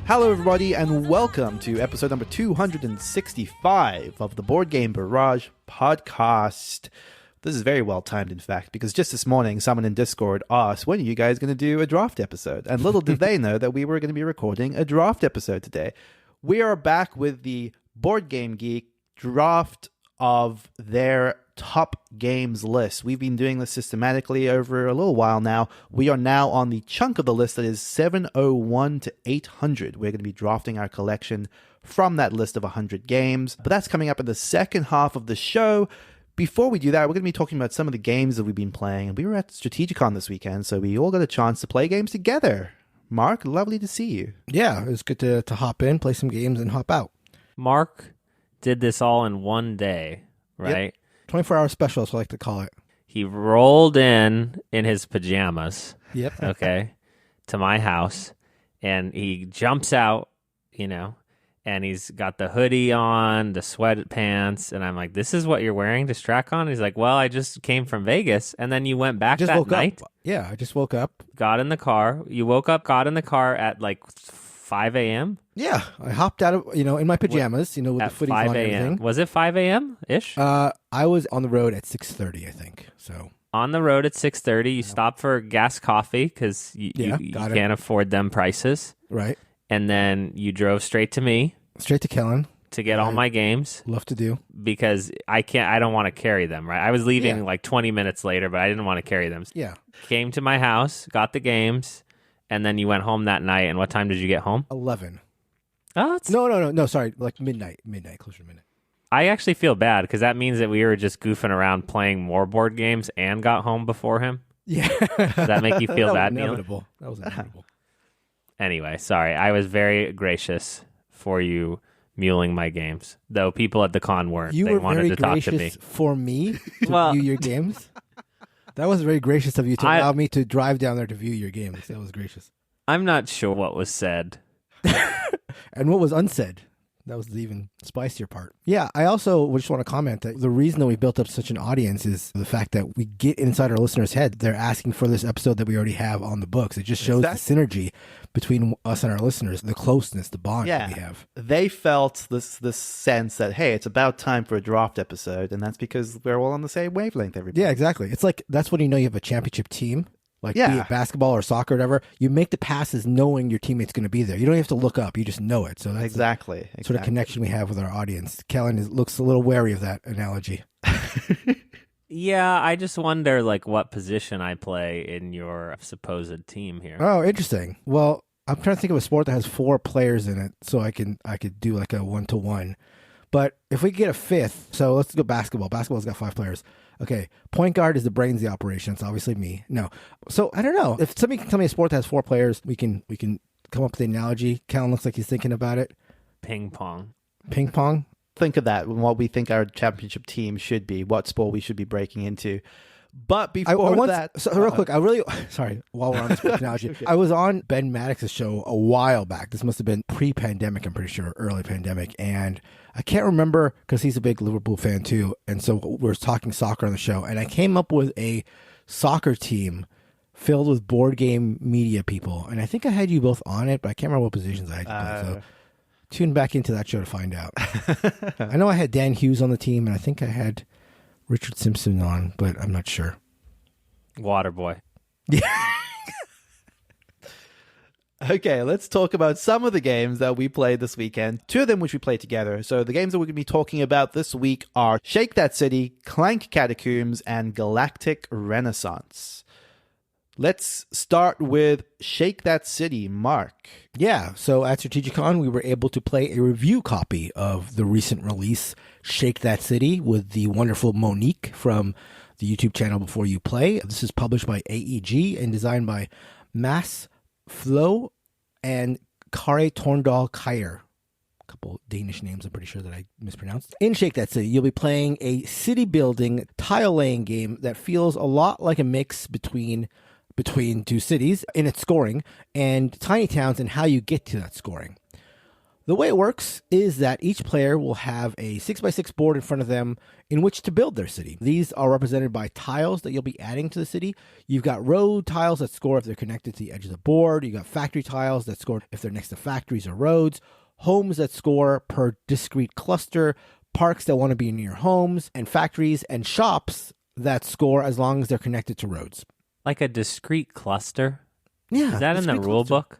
Hello everybody and welcome to episode number 265 of the Board Game Barrage podcast. This is very well timed, in fact, because just this morning someone in Discord asked, when are you guys going to do a draft episode? And little did they know that we were going to be recording a draft episode today. We are back with the BoardGameGeek draft of their top games list. We've been doing this systematically over a little while now. We are now on the chunk of the list that is 701 to 800. We're going to be drafting our collection from that list of 100 games. But that's coming up in the second half of the show. Before we do that, we're going to be talking about some of the games that we've been playing. And we were at Strategicon this weekend, so we all got a chance to play games together. Mark, lovely to see you. Yeah, it was good to hop in, play some games, and hop out. Mark did this all in one day, right? Yep. 24-hour special, as I like to call it. He rolled in his pajamas, Yep. okay, to my house, and he jumps out, and he's got the hoodie on, the sweatpants, and I'm like, this is what you're wearing to Stracon? He's like, well, I just came from Vegas, and then you went back that night? Yeah, I just woke up. Got in the car. You woke up, got in the car at like 5 a.m.? Yeah, I hopped out of, in my pajamas, with the footies on and everything. Was it 5 a.m.-ish? I was on the road at 6:30, I think, so. On the road at 6:30, you stopped for gas coffee because you can't afford them prices. Right. And then you drove straight to me. Straight to Kellen. To get all my games. Love to do. Because I don't want to carry them, right? I was leaving like 20 minutes later, but I didn't want to carry them. Yeah. Came to my house, got the games, and then you went home that night. And what time did you get home? 11. Oh, No, sorry, like midnight, closer to midnight. I actually feel bad because that means that we were just goofing around playing more board games and got home before him. Yeah. Does that make you feel bad, Neil? That was inevitable. Anyway, sorry. I was very gracious for you muling my games, though people at the con weren't. You they were wanted very to talk to me. gracious for me to Well, view your games. That was very gracious of you to allow me to drive down there to view your games. That was gracious. I'm not sure what was said. And what was unsaid. That was the even spicier part. Yeah, I also just want to comment that the reason that we built up such an audience is the fact that we get inside our listeners' head. They're asking for this episode that we already have on the books. It just shows the synergy between us and our listeners, the closeness, the bond that we have. They felt this sense that, hey, it's about time for a draft episode, and that's because we're all on the same wavelength, everybody. Yeah, exactly. It's like, that's when you have a championship team. Like, be it basketball or soccer or whatever, you make the passes knowing your teammate's going to be there. You don't have to look up. You just know it. So that's exactly sort of connection we have with our audience. Kellen looks a little wary of that analogy. Yeah, I just wonder, what position I play in your supposed team here. Oh, interesting. Well, I'm trying to think of a sport that has 4 players in it, so I could do like a 1-to-1. But if we could get a fifth, so let's go basketball. Basketball's got 5 players. Okay, point guard is the brains of the operation. It's obviously me. No. So I don't know. If somebody can tell me a sport that has 4 players, we can come up with the analogy. Kellen looks like he's thinking about it. Ping pong. Ping pong? Think of that and what we think our championship team should be, what sport we should be breaking into. But before that... So real quick, sorry, while we're on this analogy, I was on Ben Maddox's show a while back. This must have been pre-pandemic, I'm pretty sure, early pandemic. And I can't remember, because he's a big Liverpool fan too. And so we were talking soccer on the show. And I came up with a soccer team filled with board game media people. And I think I had you both on it, but I can't remember what positions I had you play. So tune back into that show to find out. I know I had Dan Hughes on the team, and I think I had Richard Simpson on, but I'm not sure. Waterboy. Yeah. Okay, let's talk about some of the games that we played this weekend. 2 of them which we played together. So the games that we're going to be talking about this week are Shake That City, Clank Catacombs, and Galactic Renaissance. Let's start with Shake That City, Mark. Yeah, so at Strategicon, we were able to play a review copy of the recent release, Shake That City, with the wonderful Monique from the YouTube channel Before You Play. This is published by AEG and designed by Mads Flo and Kare Torndal Kyer. A couple Danish names I'm pretty sure that I mispronounced. In Shake That City, you'll be playing a city building tile laying game that feels a lot like a mix between 2 cities in its scoring and tiny towns and how you get to that scoring. The way it works is that each player will have a 6x6 board in front of them in which to build their city. These are represented by tiles that you'll be adding to the city. You've got road tiles that score if they're connected to the edge of the board. You've got factory tiles that score if they're next to factories or roads. Homes that score per discrete cluster. Parks that want to be near homes. And factories and shops that score as long as they're connected to roads. Like a discrete cluster? Yeah. Is that in the rule book?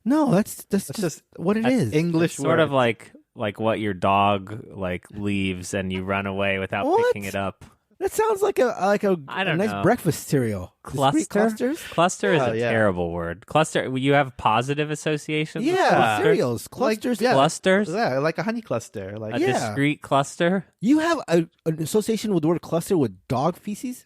No, that's just what it is. English It's sort of like what your dog leaves and you run away without picking it up. That sounds like a nice breakfast cereal. Cluster? Clusters? Cluster is a terrible word. Cluster, you have positive associations with cereals. Clusters. Clusters? Yeah, like a honey cluster. Like a discrete cluster? You have an association with the word cluster with dog feces?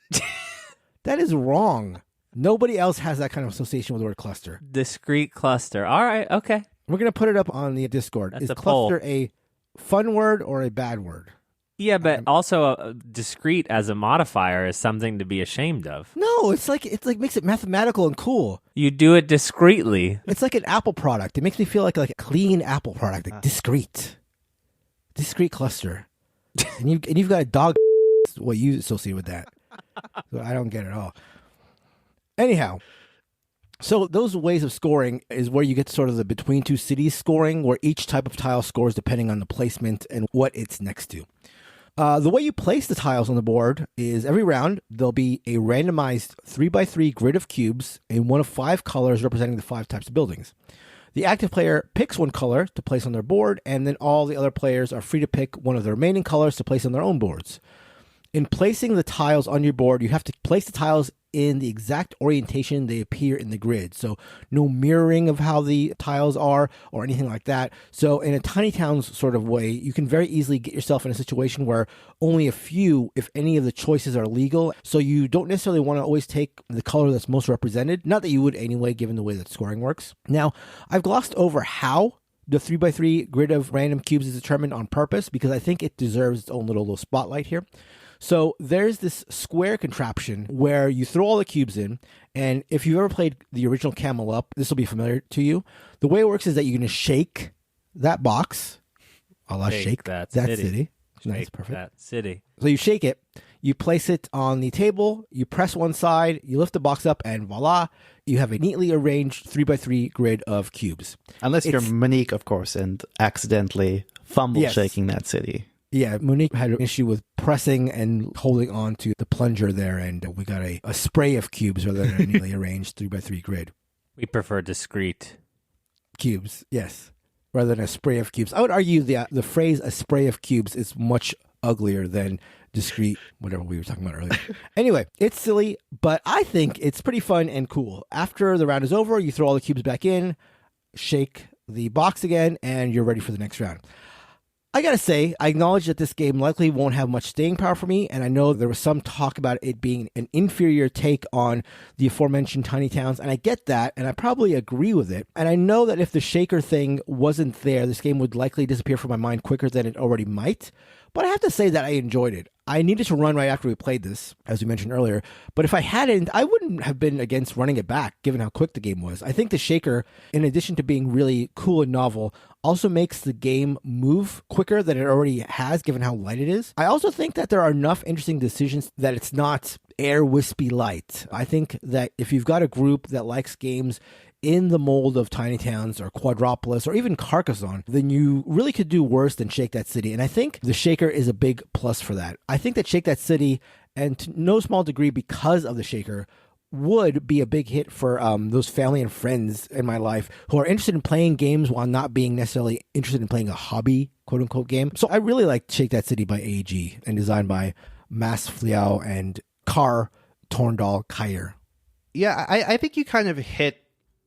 That is wrong. Nobody else has that kind of association with the word cluster. Discrete cluster. All right, okay. We're going to put it up on the Discord. That's is a cluster poll. a fun word or a bad word? Yeah, but also discrete as a modifier is something to be ashamed of. No, it's like makes it mathematical and cool. You do it discreetly. It's like an Apple product. It makes me feel like a clean Apple product, like discrete cluster. and you've got a dog. What you associate with that? So I don't get it at all. Anyhow, so those ways of scoring is where you get sort of the between two cities scoring, where each type of tile scores depending on the placement and what it's next to. The way you place the tiles on the board is every round, there'll be a randomized 3x3 grid of cubes in one of 5 colors representing the 5 types of buildings. The active player picks one color to place on their board, and then all the other players are free to pick one of the remaining colors to place on their own boards. In placing the tiles on your board, you have to place the tiles in the exact orientation they appear in the grid. So no mirroring of how the tiles are or anything like that. So in a Tiny Towns sort of way, you can very easily get yourself in a situation where only a few, if any of the choices are legal. So you don't necessarily want to always take the color that's most represented. Not that you would anyway, given the way that scoring works. Now, I've glossed over how the 3x3 grid of random cubes is determined on purpose because I think it deserves its own little spotlight here. So there's this square contraption where you throw all the cubes in, and if you've ever played the original Camel Up, this will be familiar to you. The way it works is that you're going to shake that box. Shake that city. Nice, perfect. That city. So you shake it, you place it on the table, you press one side, you lift the box up, and voila, you have a neatly arranged 3x3 grid of cubes. Unless you're Monique, of course, and accidentally fumble shaking that city. Yeah, Monique had an issue with pressing and holding on to the plunger there, and we got a spray of cubes rather than a neatly arranged 3x3 grid. We prefer discrete cubes, yes, rather than a spray of cubes. I would argue the phrase "a spray of cubes" is much uglier than discrete, whatever we were talking about earlier. Anyway, it's silly, but I think it's pretty fun and cool. After the round is over, you throw all the cubes back in, shake the box again, and you're ready for the next round. I gotta say, I acknowledge that this game likely won't have much staying power for me, and I know there was some talk about it being an inferior take on the aforementioned Tiny Towns, and I get that, and I probably agree with it. And I know that if the shaker thing wasn't there, this game would likely disappear from my mind quicker than it already might. But I have to say that I enjoyed it. I needed to run right after we played this, as we mentioned earlier. But if I hadn't, I wouldn't have been against running it back, given how quick the game was. I think the shaker, in addition to being really cool and novel, also makes the game move quicker than it already has, given how light it is. I also think that there are enough interesting decisions that it's not air wispy light. I think that if you've got a group that likes games in the mold of Tiny Towns or Quadropolis or even Carcassonne, then you really could do worse than Shake That City. And I think the shaker is a big plus for that. I think that Shake That City, and to no small degree because of the shaker, would be a big hit for those family and friends in my life who are interested in playing games while not being necessarily interested in playing a hobby, quote unquote, game. So I really like Shake That City by AEG and designed by Mass Fliau and Kar Torndal Kyer. Yeah, I think you kind of hit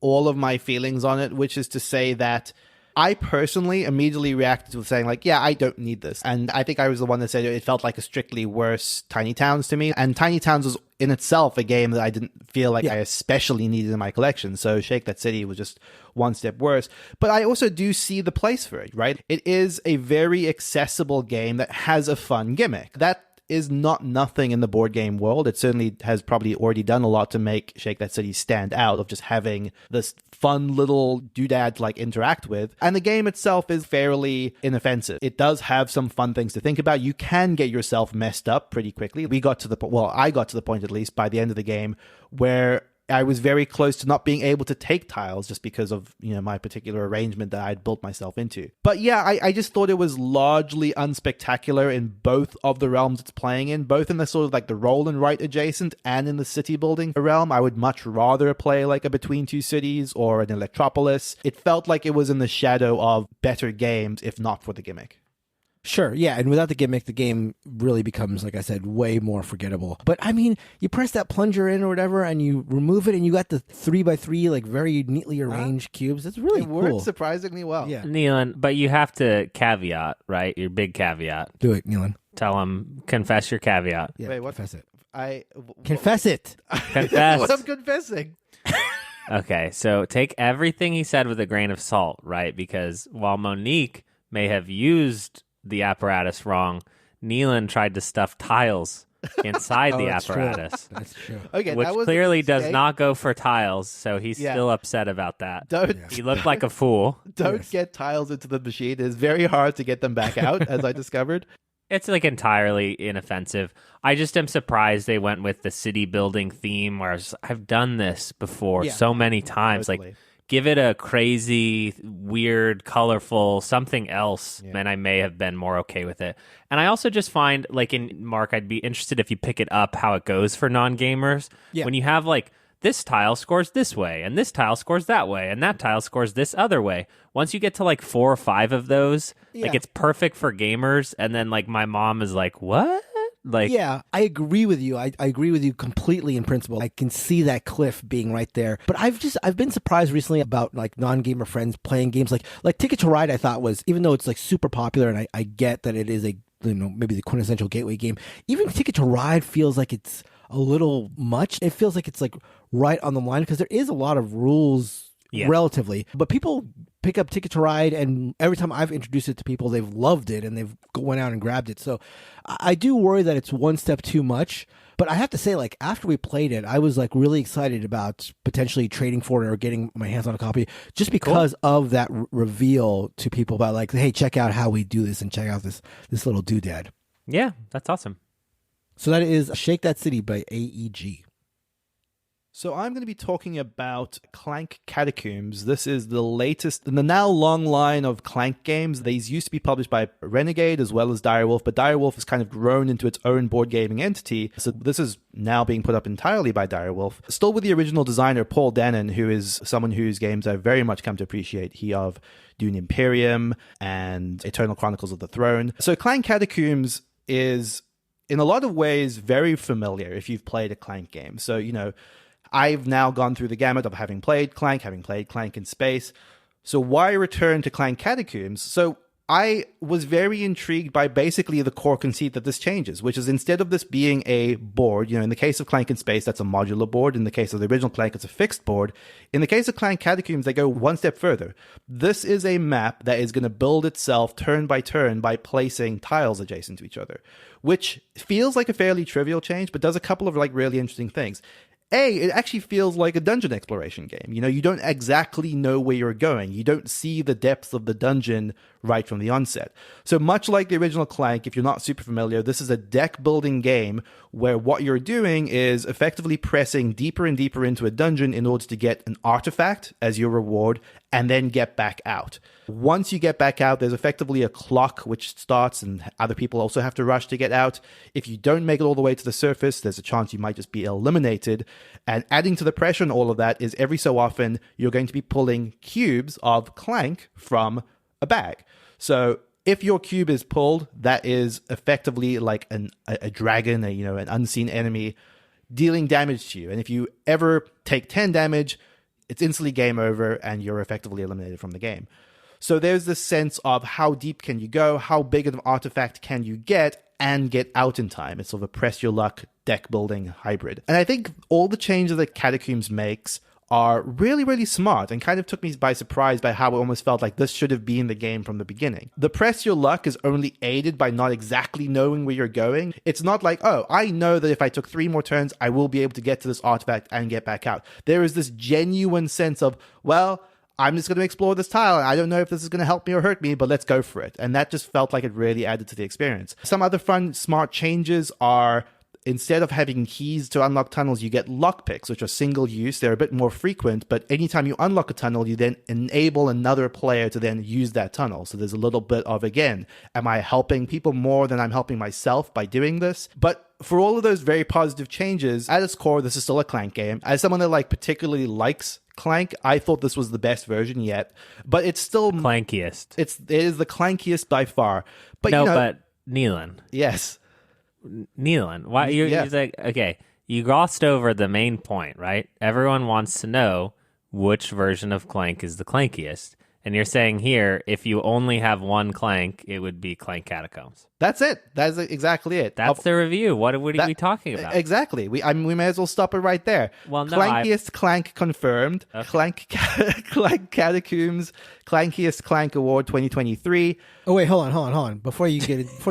all of my feelings on it, which is to say that I personally immediately reacted with saying, like, yeah, I don't need this. And I think I was the one that said it felt like a strictly worse Tiny Towns to me. And Tiny Towns was in itself a game that I didn't feel like I especially needed in my collection. So Shake That City was just one step worse. But I also do see the place for it, right? It is a very accessible game that has a fun gimmick. That is not nothing in the board game world. It certainly has probably already done a lot to make Shake That City stand out, of just having this fun little doodad to like interact with. And the game itself is fairly inoffensive. It does have some fun things to think about. You can get yourself messed up pretty quickly. I got to the point, at least by the end of the game, where I was very close to not being able to take tiles just because of, my particular arrangement that I'd built myself into. But yeah, I just thought it was largely unspectacular in both of the realms it's playing in, both in the sort of like the roll and write adjacent and in the city building realm. I would much rather play like a Between Two Cities or an Electropolis. It felt like it was in the shadow of better games, if not for the gimmick. Sure, yeah, and without the gimmick, the game really becomes, like I said, way more forgettable. But, I mean, you press that plunger in or whatever, and you remove it, and you got the 3x3, like, very neatly arranged cubes. It's really cool. It worked surprisingly well. Yeah. Nealon, but you have to caveat, right? Your big caveat. Do it, Nealon. Tell him, confess your caveat. Yeah, Wait, what? Confess it. Confess it. Confess. What I'm confessing. Okay, so take everything he said with a grain of salt, right? Because while Monique may have used the apparatus wrong, Nealon tried to stuff tiles inside the apparatus. That's true. Okay, which that was clearly does not go for tiles, so he's still upset about that. He looked like a fool. Don't get tiles into the machine. It is very hard to get them back out, as I discovered. It's like entirely inoffensive. I just am surprised they went with the city building theme, whereas I've done this before so many times. Totally. Like, give it a crazy, weird, colorful something else, and I may have been more okay with it. And I also just find, like in Mark, I'd be interested if you pick it up how it goes for non-gamers. Yeah. When you have like, this tile scores this way, and this tile scores that way, and that tile scores this other way. Once you get to like 4 or 5 of those, like it's perfect for gamers. And then like my mom is like, what? Like, yeah, I agree with you. I agree with you completely in principle. I can see that cliff being right there. But I've been surprised recently about like non-gamer friends playing games like Ticket to Ride. I thought was, even though it's like super popular, and I get that it is a, maybe the quintessential gateway game, even Ticket to Ride feels like it's a little much. It feels like it's like right on the line, because there is a lot of rules relatively, but people pick up Ticket to Ride, and every time I've introduced it to people, they've loved it and they've went out and grabbed it. So I do worry that it's one step too much. But I have to say, like, after we played it, I was like really excited about potentially trading for it or getting my hands on a copy, just because of that reveal to people about like, hey, check out how we do this, and check out this little doodad. Yeah, that's awesome. So that is Shake That City by AEG. So I'm going to be talking about Clank Catacombs. This is the latest in the now long line of Clank games. These used to be published by Renegade as well as Direwolf, but Direwolf has kind of grown into its own board gaming entity. So this is now being put up entirely by Direwolf. Still with the original designer, Paul Denon, who is someone whose games I've very much come to appreciate. He of Dune Imperium and Eternal Chronicles of the Throne. So Clank Catacombs is, in a lot of ways, very familiar if you've played a Clank game. So, I've now gone through the gamut of having played Clank in space. So why return to Clank Catacombs? So I was very intrigued by basically the core conceit that this changes, which is instead of this being a board, in the case of Clank in Space, that's a modular board. In the case of the original Clank, it's a fixed board. In the case of Clank Catacombs, they go one step further. This is a map that is going to build itself turn by turn by placing tiles adjacent to each other, which feels like a fairly trivial change, but does a couple of like really interesting things. It actually feels like a dungeon exploration game. You don't exactly know where you're going. You don't see the depths of the dungeon right from the onset. So much like the original Clank, if you're not super familiar, this is a deck building game where what you're doing is effectively pressing deeper and deeper into a dungeon in order to get an artifact as your reward and then get back out. Once you get back out, there's effectively a clock which starts, and other people also have to rush to get out. If you don't make it all the way to the surface, there's a chance you might just be eliminated. And adding to the pressure and all of that is every so often you're going to be pulling cubes of Clank from a bag. So if your cube is pulled, that is effectively like a dragon, an unseen enemy dealing damage to you. And if you ever take 10 damage, it's instantly game over and you're effectively eliminated from the game. So there's this sense of how deep can you go, how big of an artifact can you get, and get out in time. It's sort of a press your luck deck building hybrid. And I think all the changes that Catacombs makes are really, really smart and kind of took me by surprise by how it almost felt like this should have been the game from the beginning. The press your luck is only aided by not exactly knowing where you're going. It's not like, oh, I know that if I took 3 more turns, I will be able to get to this artifact and get back out. There is this genuine sense of, well, I'm just going to explore this tile, and I don't know if this is going to help me or hurt me, but let's go for it. And that just felt like it really added to the experience. Some other fun, smart changes are, instead of having keys to unlock tunnels, you get lockpicks, which are single use. They're a bit more frequent, but anytime you unlock a tunnel, you then enable another player to then use that tunnel. So there's a little bit of, again, am I helping people more than I'm helping myself by doing this? But for all of those very positive changes, at its core, this is still a Clank game. As someone that particularly likes Clank, I thought this was the best version yet, but it's still Clankiest. It is the clankiest by far. But but Neelan. Yes. Neelan, why you're like, okay, you glossed over the main point, right? Everyone wants to know which version of Clank is the clankiest. And you're saying here, if you only have one Clank, it would be Clank Catacombs. That's it. That's exactly it. That's the review. What are we talking about? Exactly. We may as well stop it right there. Well, no, Clankiest Clank confirmed. Okay. Clank Catacombs. Clankiest Clank Award 2023. Oh wait, hold on. Before you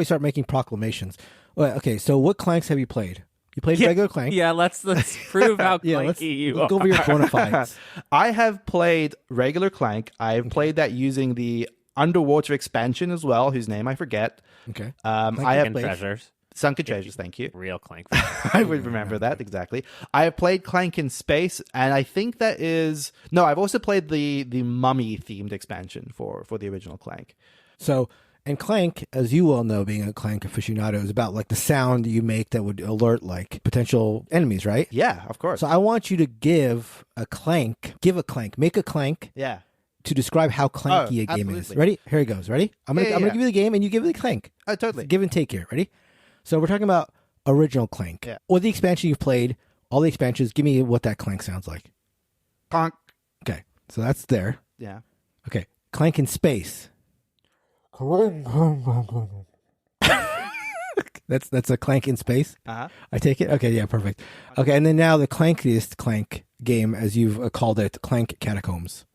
start making proclamations. Okay, so what Clanks have you played? You played regular Clank. Yeah, let's prove how clanky you let's go over your bona fides. I have played regular Clank. I've played that using the underwater expansion as well, whose name I forget. Okay. I have played Treasures. Sunken Treasures, thank you. Real Clank. I would remember that, exactly. I have played Clank in Space, and I think that is... No, I've also played the Mummy-themed expansion for the original Clank. So... And Clank, as you well know, being a Clank aficionado, is about the sound you make that would alert potential enemies, right? Yeah, of course. So I want you to make a Clank Yeah. to describe how clanky a game is. Ready? Here it goes. Ready? I'm gonna give you the game and you give me the Clank. Oh, totally. It's give and take here. Ready? So we're talking about original Clank. Yeah. Or the expansion you've played, all the expansions, give me what that Clank sounds like. Clank. Okay. So that's there. Yeah. Okay. Clank in Space. That's a Clank in Space. Uh-huh. I take it. Okay, yeah, perfect. Okay, and then now the clankiest Clank game, as you've called it, Clank Catacombs.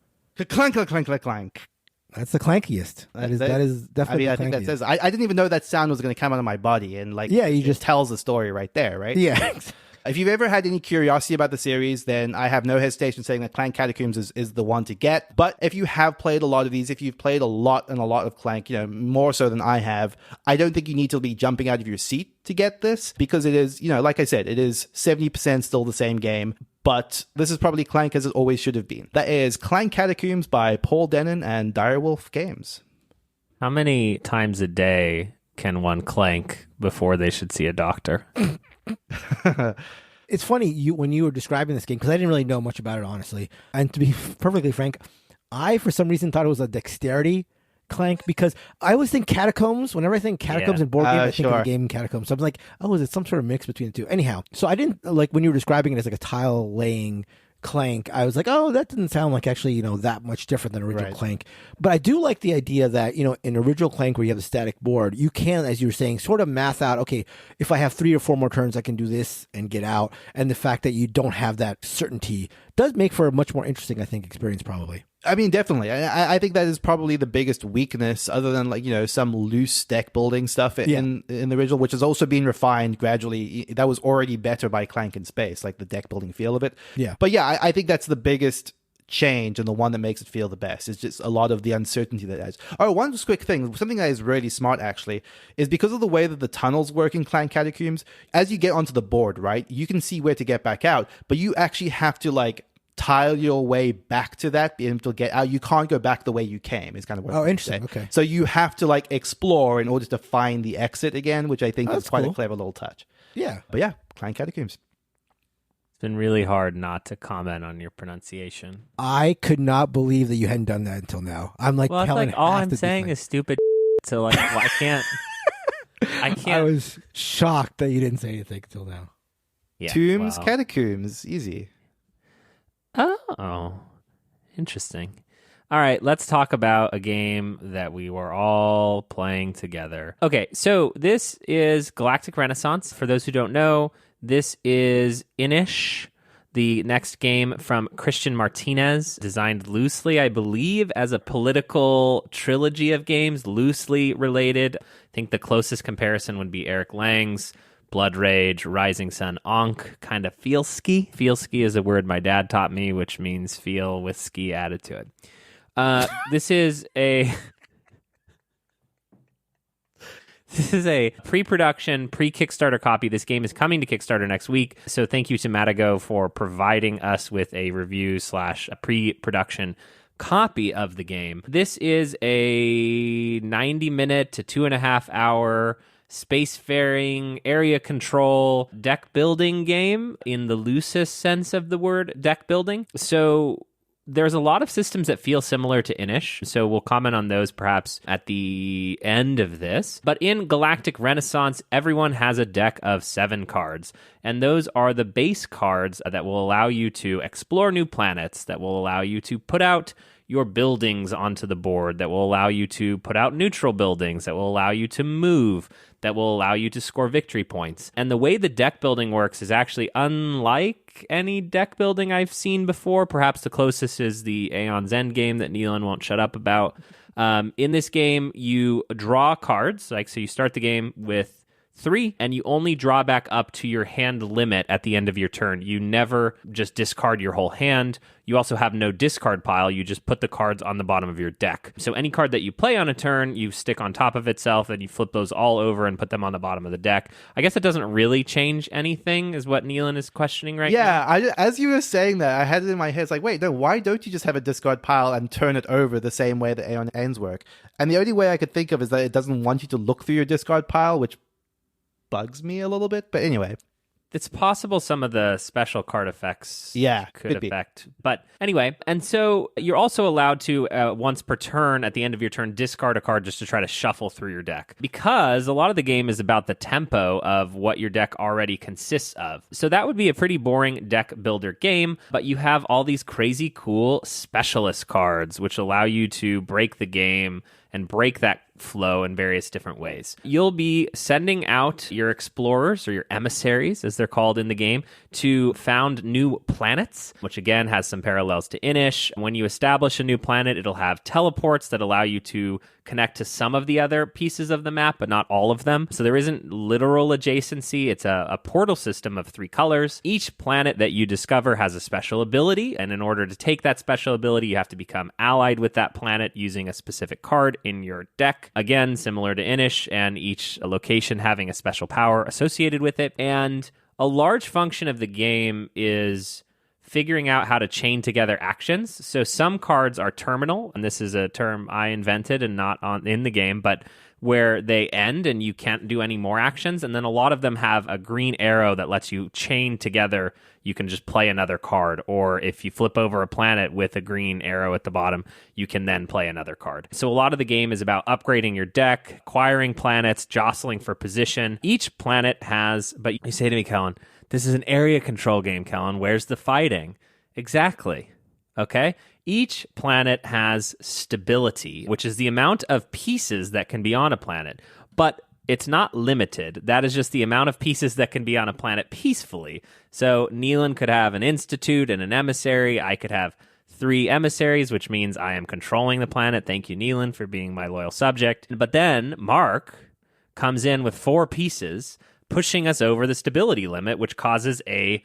Clank, clank, clank, clank. That's the clankiest. That is definitely. I think that says. I didn't even know that sound was going to come out of my body, and you just tells the story right there, right? Yeah. If you've ever had any curiosity about the series, then I have no hesitation saying that Clank Catacombs is the one to get. But if you have played a lot of these, if you've played a lot of Clank, more so than I have, I don't think you need to be jumping out of your seat to get this, because it is, like I said, it is 70% still the same game. But this is probably Clank as it always should have been. That is Clank Catacombs by Paul Denon and Direwolf Games. How many times a day can one clank before they should see a doctor? It's funny when you were describing this game, because I didn't really know much about it, honestly. And to be perfectly frank, I, for some reason, thought it was a dexterity Clank, because I always think Catacombs. Whenever I think Catacombs and board game, I think of the game Catacombs. So I'm like, oh, is it some sort of mix between the two? Anyhow, so I didn't, when you were describing it as a tile laying Clank, I was like, oh, that didn't sound like actually, that much different than original Clank. But I do like the idea that, in original Clank, where you have the static board, you can, as you were saying, sort of math out, okay, if I have 3 or 4 more turns, I can do this and get out. And the fact that you don't have that certainty does make for a much more interesting, I think, experience probably. I mean, definitely. I think that is probably the biggest weakness, other than some loose deck building stuff in the original, which has also been refined gradually. That was already better by Clank in Space, the deck building feel of it. Yeah. But yeah, I think that's the biggest change and the one that makes it feel the best. It's just a lot of the uncertainty that it adds. Oh, one just quick thing, something that is really smart actually, is because of the way that the tunnels work in Clank Catacombs, as you get onto the board, right, you can see where to get back out, but you actually have to tile your way back to that, be able to get out. You can't go back the way you came, is kind of what I'm interesting. saying. Okay. So you have to explore in order to find the exit again, which I think is quite cool. a clever little touch. Yeah. But yeah, Clank Catacombs. It's been really hard not to comment on your pronunciation. I could not believe that you hadn't done that until now. I'm well, it's all I'm saying is stupid. So I can't. I was shocked that you didn't say anything until now. Yeah, Tombs, Catacombs, easy. Oh, interesting. All right, let's talk about a game that we were all playing together. Okay, so this is Galactic Renaissance. For those who don't know, this is Inish, The next game from Christian Martinez, designed loosely, I believe, as a political trilogy of games, loosely related. I think the closest comparison would be Eric Lang's Blood Rage, Rising Sun, Ankh, kind of feel-ski. Feel-ski is a word my dad taught me, which means feel with ski added to it. This is a... This is a pre-production, pre-Kickstarter copy. This game is coming to Kickstarter next week. So thank you to Matago for providing us with a review / a pre-production copy of the game. This is a 90-minute to 2.5-hour spacefaring, area control, deck building game in the loosest sense of the word deck building. So there's a lot of systems that feel similar to Inish, so we'll comment on those perhaps at the end of this. But in Galactic Renaissance, everyone has a deck of 7 cards, and those are the base cards that will allow you to explore new planets, that will allow you to put out your buildings onto the board, that will allow you to put out neutral buildings, that will allow you to move, that will allow you to score victory points. And the way the deck building works is actually unlike any deck building I've seen before. Perhaps the closest is the Aeon's Endgame that Nealon won't shut up about. In this game, you draw cards. So you start the game with 3, and you only draw back up to your hand limit at the end of your turn. You never just discard your whole hand. You also have no discard pile. You just put the cards on the bottom of your deck. So any card that you play on a turn, you stick on top of itself, and you flip those all over and put them on the bottom of the deck. I guess it doesn't really change anything, is what Nealon is questioning right now. Yeah, as you were saying that, I had it in my head. It's like, wait, no, why don't you just have a discard pile and turn it over the same way that Aeon ends work? And the only way I could think of is that it doesn't want you to look through your discard pile, which bugs me a little bit, but anyway. It's possible some of the special card effects could affect. But anyway, and so you're also allowed to, once per turn, at the end of your turn, discard a card just to try to shuffle through your deck. Because a lot of the game is about the tempo of what your deck already consists of. So that would be a pretty boring deck builder game, but you have all these crazy cool specialist cards, which allow you to break the game and break that flow in various different ways. You'll be sending out your explorers, or your emissaries, as they're called in the game, to found new planets, which again has some parallels to Inish. When you establish a new planet, it'll have teleports that allow you to connect to some of the other pieces of the map, but not all of them. So there isn't literal adjacency. It's a portal system of 3 colors. Each planet that you discover has a special ability, and in order to take that special ability, you have to become allied with that planet using a specific card in your deck. Again, similar to Inish, and each location having a special power associated with it. And a large function of the game is figuring out how to chain together actions. So some cards are terminal, and this is a term I invented and not in the game, but where they end and you can't do any more actions. And then a lot of them have a green arrow that lets you chain together. You can just play another card. Or if you flip over a planet with a green arrow at the bottom, you can then play another card. So a lot of the game is about upgrading your deck, acquiring planets, jostling for position. Each planet has, but you say to me, Kellen, this is an area control game, Kellen. Where's the fighting? Exactly. Okay? Each planet has stability, which is the amount of pieces that can be on a planet. But it's not limited. That is just the amount of pieces that can be on a planet peacefully. So Nealon could have an institute and an emissary. I could have 3 emissaries, which means I am controlling the planet. Thank you, Nealon, for being my loyal subject. But then Mark comes in with 4 pieces, pushing us over the stability limit, which causes a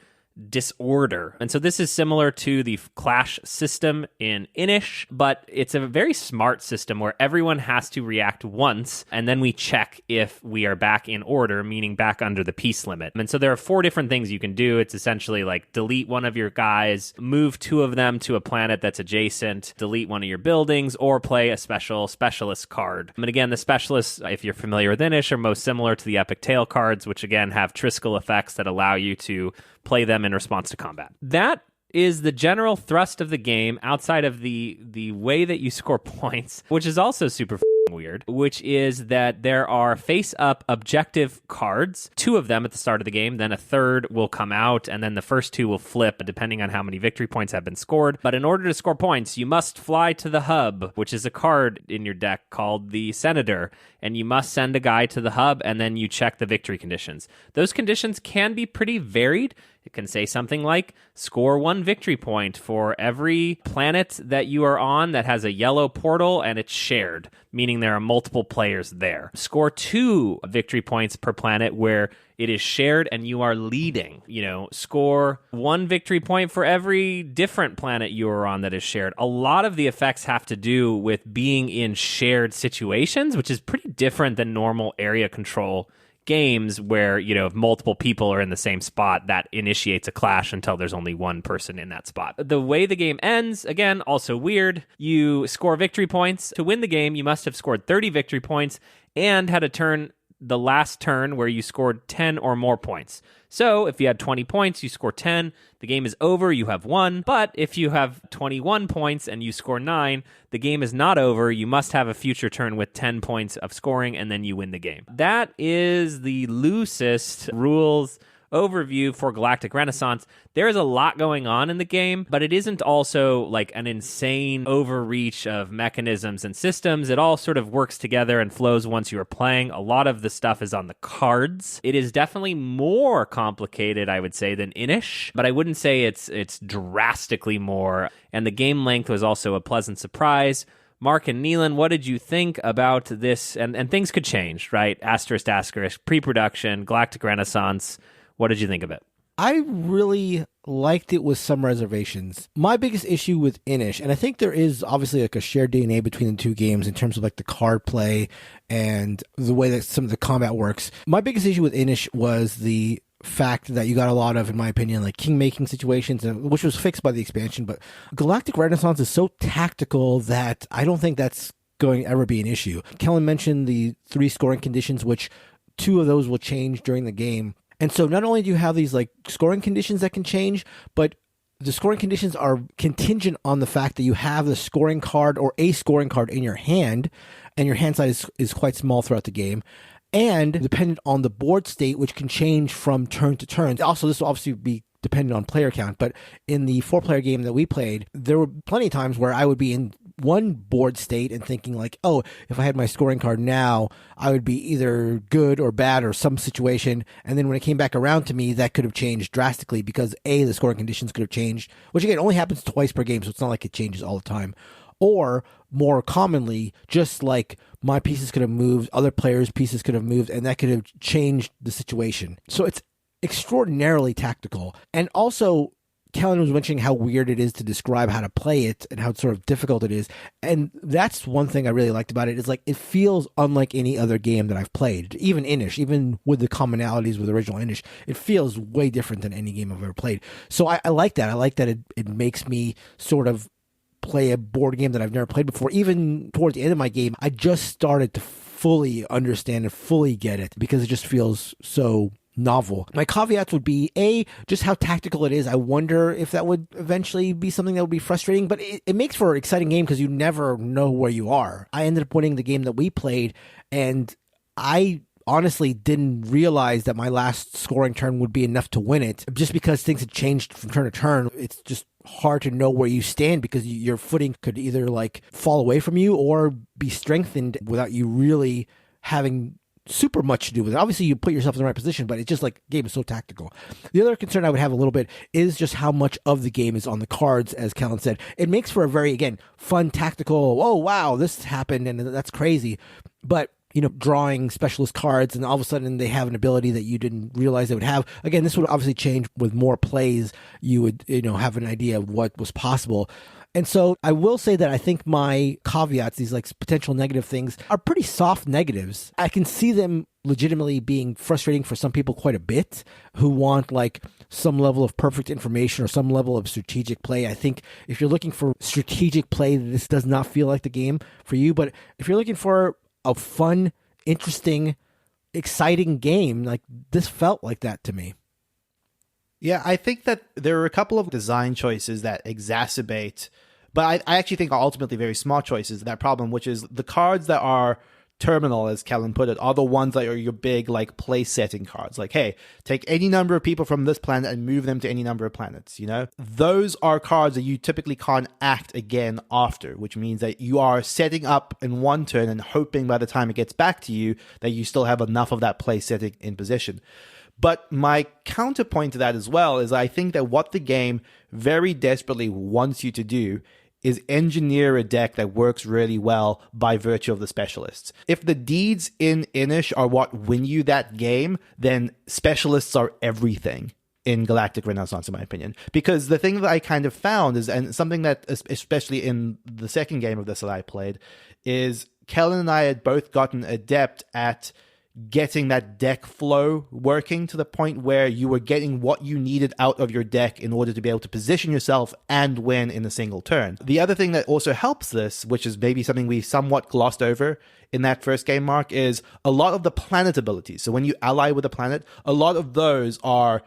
disorder. And so this is similar to the clash system in Inish, but it's a very smart system where everyone has to react once, and then we check if we are back in order, meaning back under the peace limit. And so there are 4 different things you can do. It's essentially like delete one of your guys, move 2 of them to a planet that's adjacent, delete one of your buildings, or play a specialist card. And again, the specialists, if you're familiar with Inish, are most similar to the Epic Tale cards, which again have Triskel effects that allow you to play them in response to combat. That is the general thrust of the game outside of the way that you score points, which is also super weird, which is that there are face-up objective cards, 2 of them at the start of the game, then a third will come out, and then the first 2 will flip depending on how many victory points have been scored. But in order to score points, you must fly to the hub, which is a card in your deck called the Senator, and you must send a guy to the hub, and then you check the victory conditions. Those conditions can be pretty varied. It can say something like, score 1 victory point for every planet that you are on that has a yellow portal and it's shared, meaning there are multiple players there. Score 2 victory points per planet where it is shared and you are leading. Score 1 victory point for every different planet you are on that is shared. A lot of the effects have to do with being in shared situations, which is pretty different than normal area control games where, if multiple people are in the same spot, that initiates a clash until there's only one person in that spot. The way the game ends, again, also weird. You score victory points. To win the game, you must have scored 30 victory points and had a turn, the last turn, where you scored 10 or more points. So if you had 20 points, you score 10, the game is over, you have won. But if you have 21 points and you score 9, the game is not over. You must have a future turn with 10 points of scoring, and then you win the game. That is the loosest rules overview for Galactic Renaissance. There is a lot going on in the game, but it isn't also like an insane overreach of mechanisms and systems. It all sort of works together and flows once you are playing. A lot of the stuff is on the cards. It is definitely more complicated, I would say, than Inish, but I wouldn't say it's drastically more. And the game length was also a pleasant surprise. Mark and Neelan, what did you think about this? And things could change, right? Asterisk, pre-production, Galactic Renaissance. What did you think of it? I really liked it with some reservations. My biggest issue with Inish, and I think there is obviously like a shared DNA between the 2 games in terms of like the card play and the way that some of the combat works. My biggest issue with Inish was the fact that you got a lot of, in my opinion, like king-making situations, which was fixed by the expansion. But Galactic Renaissance is so tactical that I don't think that's going to ever be an issue. Kellen mentioned the 3 scoring conditions, which 2 of those will change during the game. And so not only do you have these like scoring conditions that can change, but the scoring conditions are contingent on the fact that you have the scoring card or a scoring card in your hand, and your hand size is quite small throughout the game, and dependent on the board state, which can change from turn to turn. Also, this will obviously be dependent on player count, but in the 4-player game that we played, there were plenty of times where I would be in one board state and thinking like, oh, if I had my scoring card now, I would be either good or bad or some situation. And then when it came back around to me, that could have changed drastically because the scoring conditions could have changed, which again only happens twice per game, so it's not like it changes all the time. Or more commonly, just like my pieces could have moved, other players' pieces could have moved, and that could have changed the situation. So it's extraordinarily tactical. And also, Kellen was mentioning how weird it is to describe how to play it and how sort of difficult it is. And that's one thing I really liked about it, is like it feels unlike any other game that I've played. Even Inish, even with the commonalities with original Inish, it feels way different than any game I've ever played. So I like that. I like that it makes me sort of play a board game that I've never played before. Even towards the end of my game, I just started to fully understand and fully get it because it just feels so novel. My caveats would be, just how tactical it is. I wonder if that would eventually be something that would be frustrating, but it makes for an exciting game because you never know where you are. I ended up winning the game that we played, and I honestly didn't realize that my last scoring turn would be enough to win it, just because things had changed from turn to turn. It's just hard to know where you stand because your footing could either like fall away from you or be strengthened without you really having super much to do with it. Obviously, you put yourself in the right position, but it's just like game is so tactical. The other concern I would have a little bit is just how much of the game is on the cards, as Kellen said. It makes for a very, again, fun, tactical, oh, wow, this happened, and that's crazy. But drawing specialist cards, and all of a sudden they have an ability that you didn't realize they would have. Again, this would obviously change with more plays. You would, have an idea of what was possible. And so I will say that I think my caveats, these like potential negative things, are pretty soft negatives. I can see them legitimately being frustrating for some people quite a bit who want like some level of perfect information or some level of strategic play. I think if you're looking for strategic play, this does not feel like the game for you. But if you're looking for a fun, interesting, exciting game, like this felt like that to me. Yeah, I think that there are a couple of design choices that exacerbate But I actually think are ultimately very smart choices in that problem, which is the cards that are terminal, as Kellen put it, are the ones that are your big like place setting cards. Like, hey, take any number of people from this planet and move them to any number of planets, you know? Those are cards that you typically can't act again after, which means that you are setting up in one turn and hoping by the time it gets back to you that you still have enough of that place setting in position. But my counterpoint to that as well is I think that what the game very desperately wants you to do is engineer a deck that works really well by virtue of the specialists. If the deeds in Inish are what win you that game, then specialists are everything in Galactic Renaissance, in my opinion. Because the thing that I kind of found is, and something that especially in the second game of this that I played, is Kellen and I had both gotten adept at getting that deck flow working to the point where you were getting what you needed out of your deck in order to be able to position yourself and win in a single turn. The other thing that also helps this, which is maybe something we somewhat glossed over in that first game, Mark, is a lot of the planet abilities. So when you ally with a planet, a lot of those are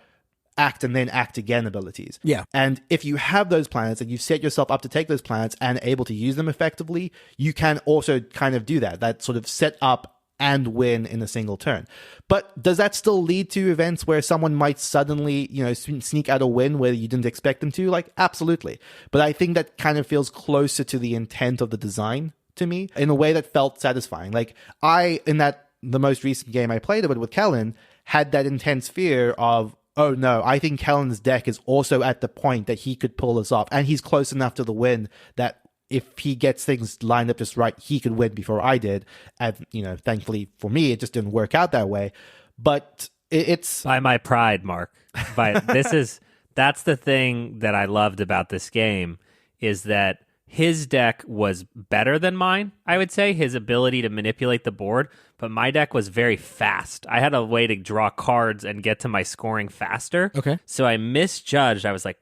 act and then act again abilities. Yeah. And if you have those planets and you set yourself up to take those planets and able to use them effectively, you can also kind of do that sort of set up and win in a single turn. But does that still lead to events where someone might suddenly, sneak out a win where you didn't expect them to? Like, absolutely. But I think that kind of feels closer to the intent of the design to me in a way that felt satisfying. Like, the most recent game I played with Kellen, had that intense fear of, oh no, I think Kellen's deck is also at the point that he could pull this off. And he's close enough to the win that if he gets things lined up just right, he could win before I did. And, thankfully for me, it just didn't work out that way. But it's... By my pride, Mark. That's the thing that I loved about this game, is that his deck was better than mine, I would say, his ability to manipulate the board. But my deck was very fast. I had a way to draw cards and get to my scoring faster. Okay. So I misjudged. I was like,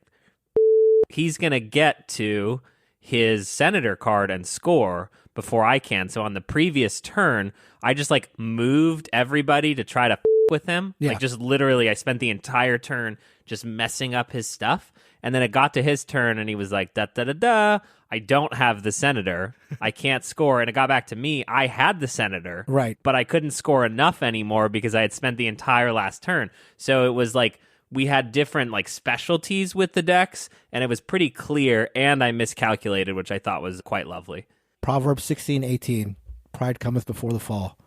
he's going to get to his senator card and score before I can. So on the previous turn, I just moved everybody to try to with him. Yeah. Just literally, I spent the entire turn just messing up his stuff. And then it got to his turn and he was like, da da da da, I don't have the senator. I can't score. And it got back to me. I had the senator. Right. But I couldn't score enough anymore because I had spent the entire last turn. So it was we had different specialties with the decks, and it was pretty clear, and I miscalculated, which I thought was quite lovely. Proverbs 16:18, pride cometh before the fall.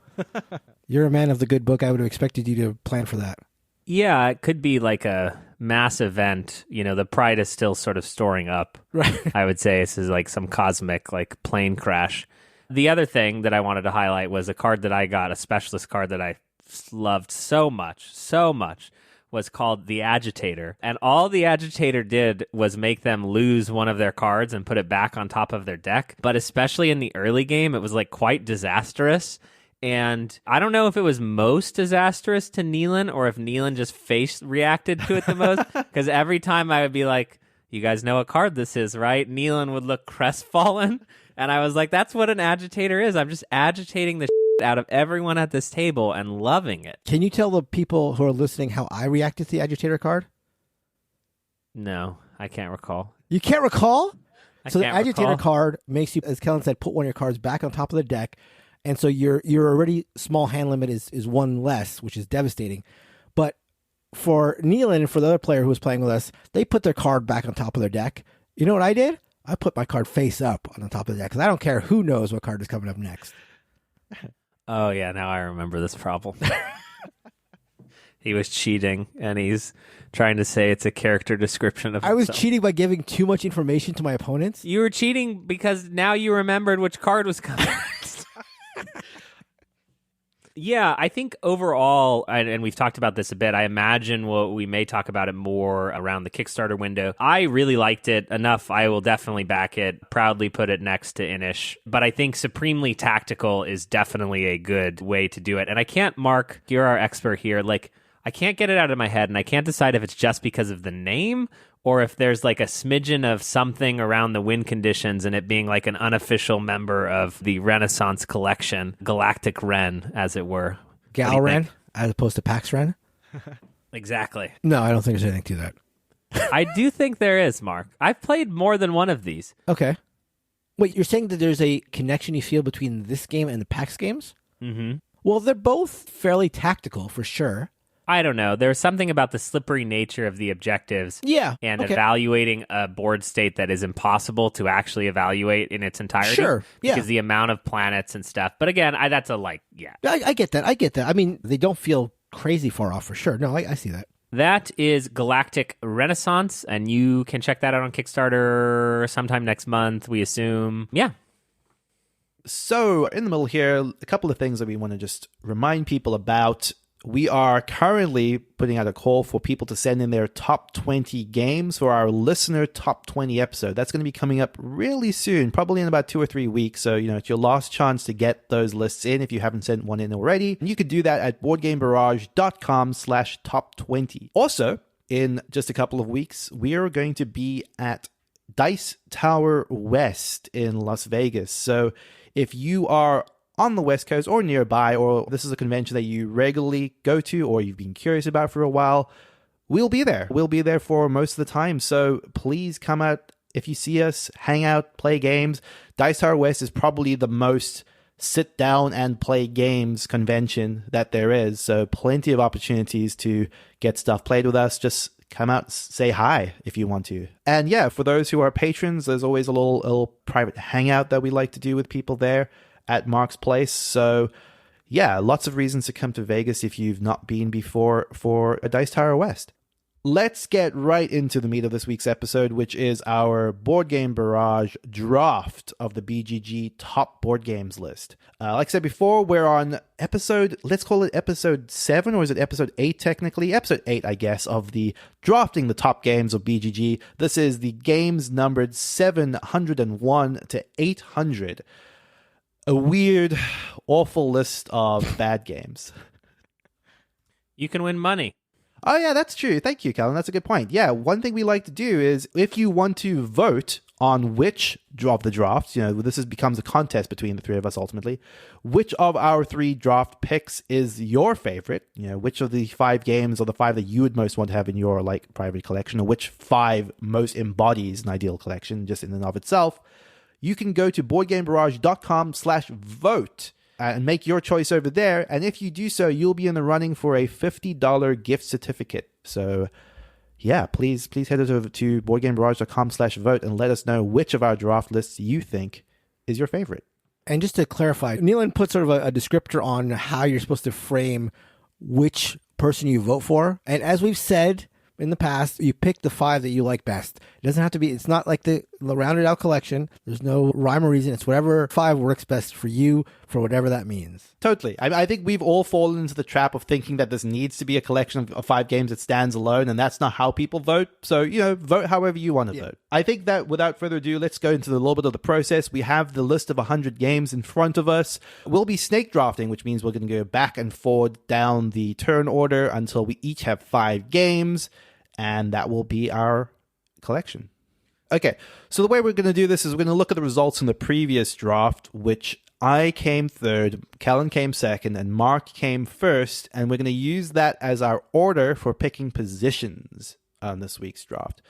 You're a man of the good book. I would have expected you to plan for that. Yeah, it could be a mass event. The pride is still sort of storing up. Right. I would say this is some cosmic plane crash. The other thing that I wanted to highlight was a card that I got, a specialist card that I loved so much, was called the Agitator. And all the Agitator did was make them lose one of their cards and put it back on top of their deck. But especially in the early game, it was quite disastrous. And I don't know if it was most disastrous to Neelan or if Neelan just face reacted to it the most. Because every time I would be like, you guys know what card this is, right? Neelan would look crestfallen. And I was like, that's what an Agitator is. I'm just agitating the out of everyone at this table and loving it. Can you tell the people who are listening how I reacted to the Agitator card? No, I can't recall. You can't recall? So the Agitator card makes you, as Kellen said, put one of your cards back on top of the deck. And so your already small hand limit is one less, which is devastating. But for Neelan and for the other player who was playing with us, they put their card back on top of their deck. You know what I did? I put my card face up on the top of the deck because I don't care who knows what card is coming up next. Oh, yeah, now I remember this problem. He was cheating, and he's trying to say it's a character description of himself. I was cheating by giving too much information to my opponents? You were cheating because now you remembered which card was coming. Yeah, I think overall, and we've talked about this a bit, I imagine we may talk about it more around the Kickstarter window. I really liked it enough. I will definitely back it, proudly put it next to Inish. But I think Supremely Tactical is definitely a good way to do it. And I can't, Mark, you're our expert here, I can't get it out of my head, and I can't decide if it's just because of the name or if there's a smidgen of something around the win conditions and it being an unofficial member of the Renaissance collection, Galactic Ren, as it were. Gal Ren, as opposed to Pax Ren? Exactly. No, I don't think there's anything to that. I do think there is, Mark. I've played more than one of these. Okay. Wait, you're saying that there's a connection you feel between this game and the PAX games? Mm-hmm. Well, they're both fairly tactical, for sure. I don't know. There's something about the slippery nature of the objectives and evaluating a board state that is impossible to actually evaluate in its entirety. Sure, yeah. Because the amount of planets and stuff. But again, that's a I get that. I get that. I mean, they don't feel crazy far off for sure. No, I see that. That is Galactic Renaissance, and you can check that out on Kickstarter sometime next month, we assume. Yeah. So, in the middle here, a couple of things that we want to just remind people about. We are currently putting out a call for people to send in their top 20 games for our listener top 20 episode. That's going to be coming up really soon, probably in about 2 or 3 weeks. So, it's your last chance to get those lists in if you haven't sent one in already. And you could do that at BoardGameBarrage.com/top20. Also, in just a couple of weeks, we are going to be at Dice Tower West in Las Vegas. So, if you are on the West Coast or nearby, or this is a convention that you regularly go to or you've been curious about for a while, we'll be there. We'll be there for most of the time. So please come out if you see us, hang out, play games. Dice Tower West is probably the most sit down and play games convention that there is. So plenty of opportunities to get stuff played with us. Just come out, say hi if you want to. And yeah, for those who are patrons, there's always a little private hangout that we like to do with people there at Mark's Place. So yeah, lots of reasons to come to Vegas if you've not been before for a Dice Tower West. Let's get right into the meat of this week's episode, which is our Board Game Barrage draft of the BGG top board games list. Like I said before, we're on let's call it episode 7, or is it episode 8 technically? Episode 8, I guess, of the drafting the top games of BGG. This is the games numbered 701 to 800. A weird, awful list of bad games. You can win money. Oh, yeah, that's true. Thank you, Callan. That's a good point. Yeah, one thing we like to do is if you want to vote on which of the drafts, becomes a contest between the three of us ultimately, which of our 3 draft picks is your favorite, which of the 5 games or the 5 that you would most want to have in your private collection, or which 5 most embodies an ideal collection just in and of itself, you can go to BoardGameBarrage.com/vote and make your choice over there. And if you do so, you'll be in the running for a $50 gift certificate. So yeah, please head over to BoardGameBarrage.com/vote and let us know which of our draft lists you think is your favorite. And just to clarify, Nealon put sort of a descriptor on how you're supposed to frame which person you vote for. And as we've said in the past, you pick the 5 that you like best. It doesn't have to be, it's not like the rounded out collection. There's no rhyme or reason. It's whatever 5 works best for you, for whatever that means. Totally. I think we've all fallen into the trap of thinking that this needs to be a collection of 5 games that stands alone, and that's not how people vote. So, vote however you want to vote. I think that without further ado, let's go into a little bit of the process. We have the list of 100 games in front of us. We'll be snake drafting, which means we're going to go back and forward down the turn order until we each have 5 games. And that will be our collection. Okay, so the way we're going to do this is we're going to look at the results in the previous draft, which I came third, Kellen came second, and Mark came first. And we're going to use that as our order for picking positions on this week's draft.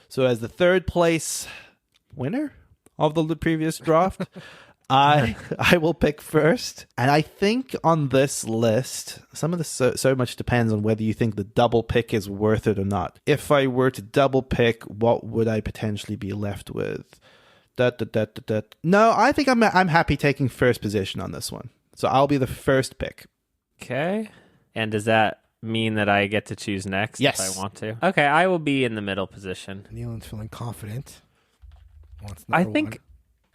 So as the third place winner of the previous draft, I will pick first. And I think on this list, some of this so much depends on whether you think the double pick is worth it or not. If I were to double pick, what would I potentially be left with? No, I think I'm happy taking first position on this one. So I'll be the first pick. Okay. And does that mean that I get to choose next Yes. if I want to? Okay, I will be in the middle position. Nealon's feeling confident.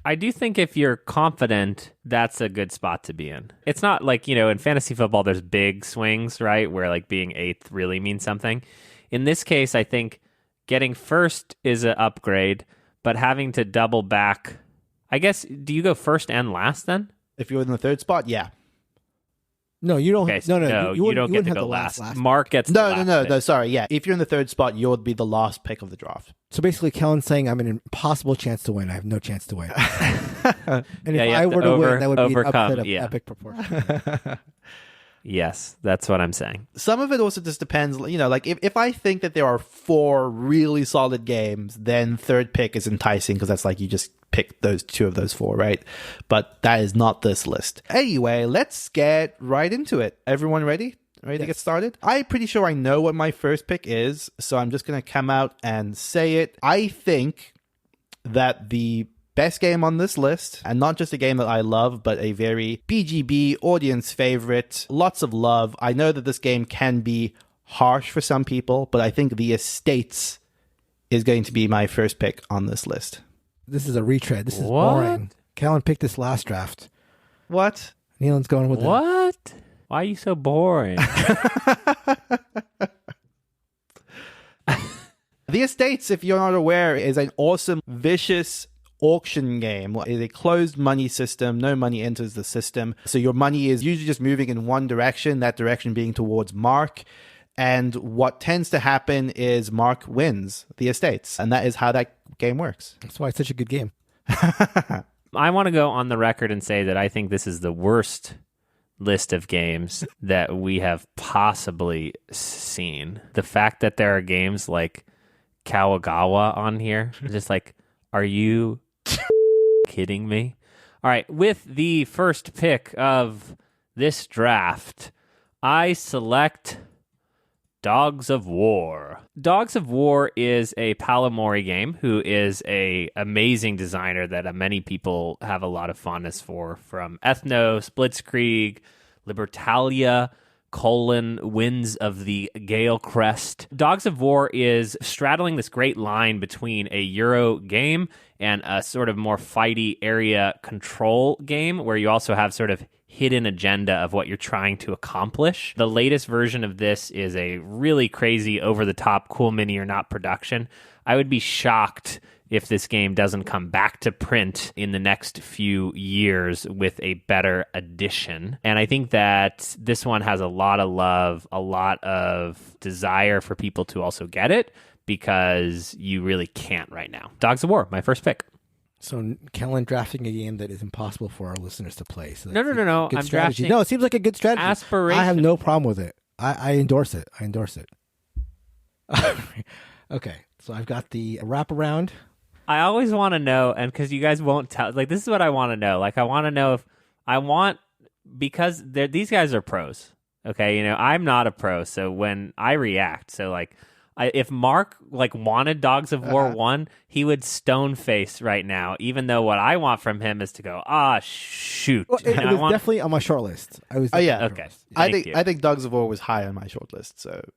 I do think if you're confident, that's a good spot to be in. It's not like, in fantasy football, there's big swings, right? Where being 8th really means something. In this case, I think getting first is an upgrade, but having to double back, I guess, do you go first and last then? If you're in the third spot, yeah. No, you don't. Okay, No, you don't get to go last. Mark gets No, sorry, yeah. If you're in the third spot, you'll be the last pick of the draft. So basically, Kellen's saying I'm an impossible chance to win. I have no chance to win. And if I were to win, that would overcome, be an upset of epic proportion. Yes, that's what I'm saying. Some of it also just depends, if I think that there are 4 really solid games, then third pick is enticing because that's you just pick those two of those four, right? But that is not this list. Anyway, let's get right into it. Everyone ready? Ready to get started? I'm pretty sure I know what my first pick is, so I'm just going to come out and say it. I think that the best game on this list, and not just a game that I love, but a very BGB audience favorite, lots of love. I know that this game can be harsh for some people, but I think The Estates is going to be my first pick on this list. This is a retread. This is What? boring. Kellen picked this last draft. What? Nealon's going with What? Why are you so boring? The Estates, if you're not aware, is an awesome, vicious auction game. It is a closed money system. No money enters the system. So your money is usually just moving in one direction, that direction being towards Mark. And what tends to happen is Mark wins the Estates. And that is how that game works. That's why it's such a good game. I want to go on the record and say that I think this is the worst list of games that we have possibly seen. The fact that there are games like Kawagawa on here, just like, are you kidding me? All right, with the first pick of this draft, I select Dogs of War. Dogs of War is a Paolo Mori game, who is a amazing designer that many people have a lot of fondness for, from Ethno, Blitzkrieg, Libertalia, Winds of the Gale Crest. Dogs of War is straddling this great line between a Euro game and a sort of more fighty area control game, where you also have sort of hidden agenda of what you're trying to accomplish. The latest version of this is a really crazy, over-the-top, cool mini or not production. I would be shocked if this game doesn't come back to print in the next few years with a better edition. And I think that this one has a lot of love, a lot of desire for people to also get it, because you really can't right now. Dogs of War, my first pick. So Kellen drafting a game that is impossible for our listeners to play. So No. good I'm strategy. drafting. No, it seems like a good strategy. Aspiration. I have no problem with it. I endorse it. I endorse it. Okay, so I've got the wraparound. I always want to know, and because you guys won't tell, like, this is what I want to know. Like, I want to know if I want, because these guys are pros. Okay, you know, I'm not a pro, so when I react, so like, if Mark wanted Dogs of War 1, he would stone face right now, even though what I want from him is to go, shoot. Well, it was definitely on my short list. Yeah. Okay. I think Dogs of War was high on my short list. So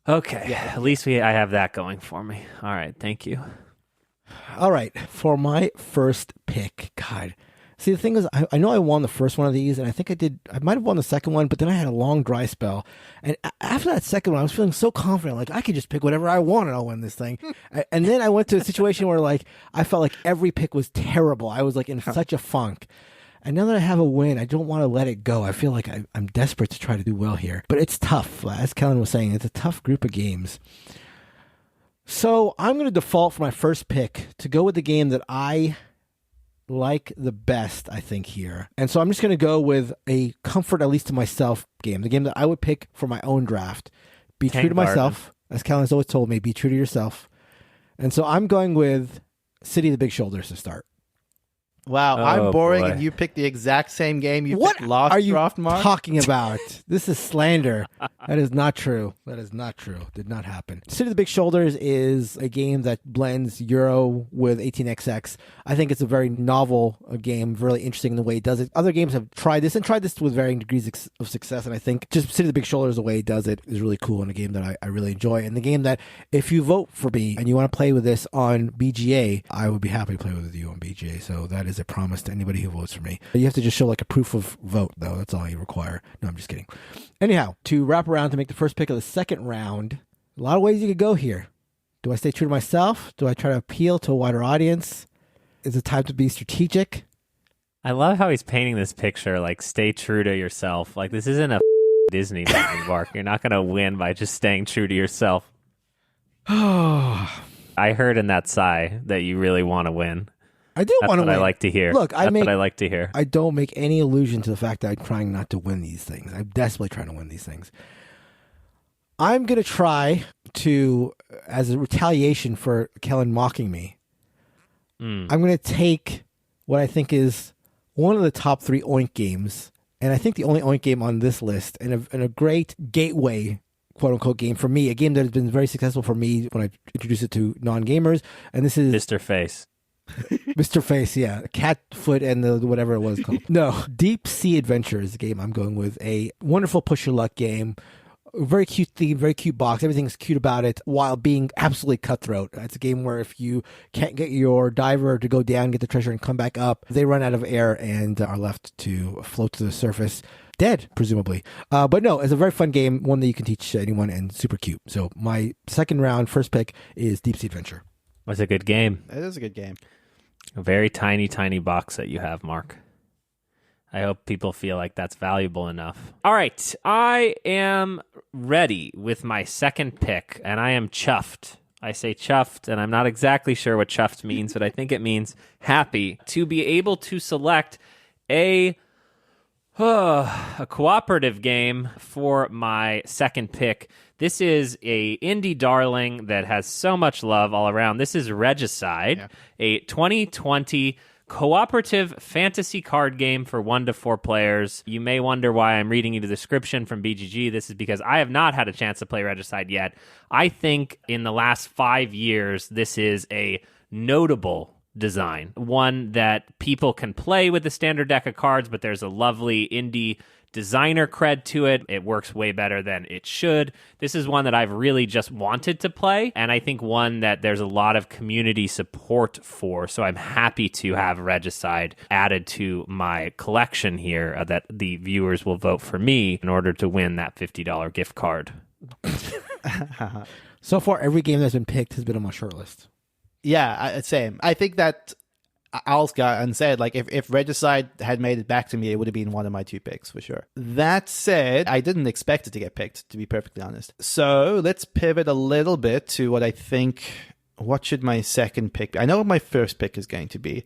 okay, yeah. At least I have that going for me. All right, thank you. All right, for my first pick, God. See, the thing is, I know I won the first one of these, and I think I might have won the second one, but then I had a long dry spell. And after that second one, I was feeling so confident, like, I could just pick whatever I want and I'll win this thing. And then I went to a situation where, like, I felt like every pick was terrible. I was, like, in such a funk. And now that I have a win, I don't want to let it go. I feel like I'm desperate to try to do well here. But it's tough. As Kellen was saying, it's a tough group of games. So I'm going to default for my first pick to go with the game that I like the best, I think, here. And so I'm just going to go with a comfort, at least to myself, game. The game that I would pick for my own draft. Be true to myself. As Callan has always told me, be true to yourself. And so I'm going with City of the Big Shoulders to start. Wow, I'm boring, and you picked the exact same game you picked last are you draft, Mark? talking about? This is slander. That is not true. That is not true. Did not happen. City of the Big Shoulders is a game that blends Euro with 18xx. I think it's a very novel game, really interesting in the way it does it. Other games have tried this with varying degrees of success, and I think just City of the Big Shoulders, the way it does it, is really cool, and a game that I really enjoy. And the game that, if you vote for me and you want to play with this on BGA, I would be happy to play with you on BGA. So that is a promise to anybody who votes for me. You have to just show like a proof of vote, though. That's all you require. No, I'm just kidding. Anyhow, to wrap around to make the first pick of the second round, a lot of ways you could go here. Do I stay true to myself? Do I try to appeal to a wider audience? Is it time to be strategic? I love how he's painting this picture, like, stay true to yourself. Like, this isn't a Disney movie, Mark. You're not going to win by just staying true to yourself. I heard in that sigh that you really want to win. I do want to win. I like to hear. Look, That's what I like to hear. I don't make any allusion to the fact that I'm trying not to win these things. I'm desperately trying to win these things. I'm going to try to, as a retaliation for Kellen mocking me, I'm going to take what I think is one of the top 3 Oink games, and I think the only Oink game on this list, and a great gateway, quote-unquote, game for me, a game that has been very successful for me when I introduced it to non-gamers, and this is... Mr. Face. Mr. Face, yeah. Cat Foot and the whatever it was called. No, Deep Sea Adventure is the game I'm going with. A wonderful push-your-luck game. Very cute theme, very cute box. Everything's cute about it while being absolutely cutthroat. It's a game where if you can't get your diver to go down, get the treasure, and come back up, they run out of air and are left to float to the surface. Dead, presumably. But no, it's a very fun game, one that you can teach anyone, and super cute. So my second round, first pick is Deep Sea Adventure. That's a good game. It is a good game. A very tiny, tiny box that you have, Mark. I hope people feel like that's valuable enough. All right, I am ready with my second pick, and I am chuffed. I say chuffed, and I'm not exactly sure what chuffed means, but I think it means happy to be able to select a cooperative game for my second pick. This is a indie darling that has so much love all around. This is Regicide, a 2020 cooperative fantasy card game for 1 to 4 players. You may wonder why I'm reading you the description from BGG. This is because I have not had a chance to play Regicide yet. I think in the last 5 years, this is a notable design, one that people can play with the standard deck of cards, but there's a lovely indie designer cred to it. It works way better than it should. This is one that I've really just wanted to play, and I think one that there's a lot of community support for, so I'm happy to have Regicide added to my collection here, that the viewers will vote for me in order to win that $50 gift card. So far, every game that's been picked has been on my short list. Yeah, same. I think that Al's got and said, like, if Regicide had made it back to me, it would have been one of my 2 picks for sure. That said, I didn't expect it to get picked, to be perfectly honest. So let's pivot a little bit to what I think. What should my second pick be? I know what my first pick is going to be.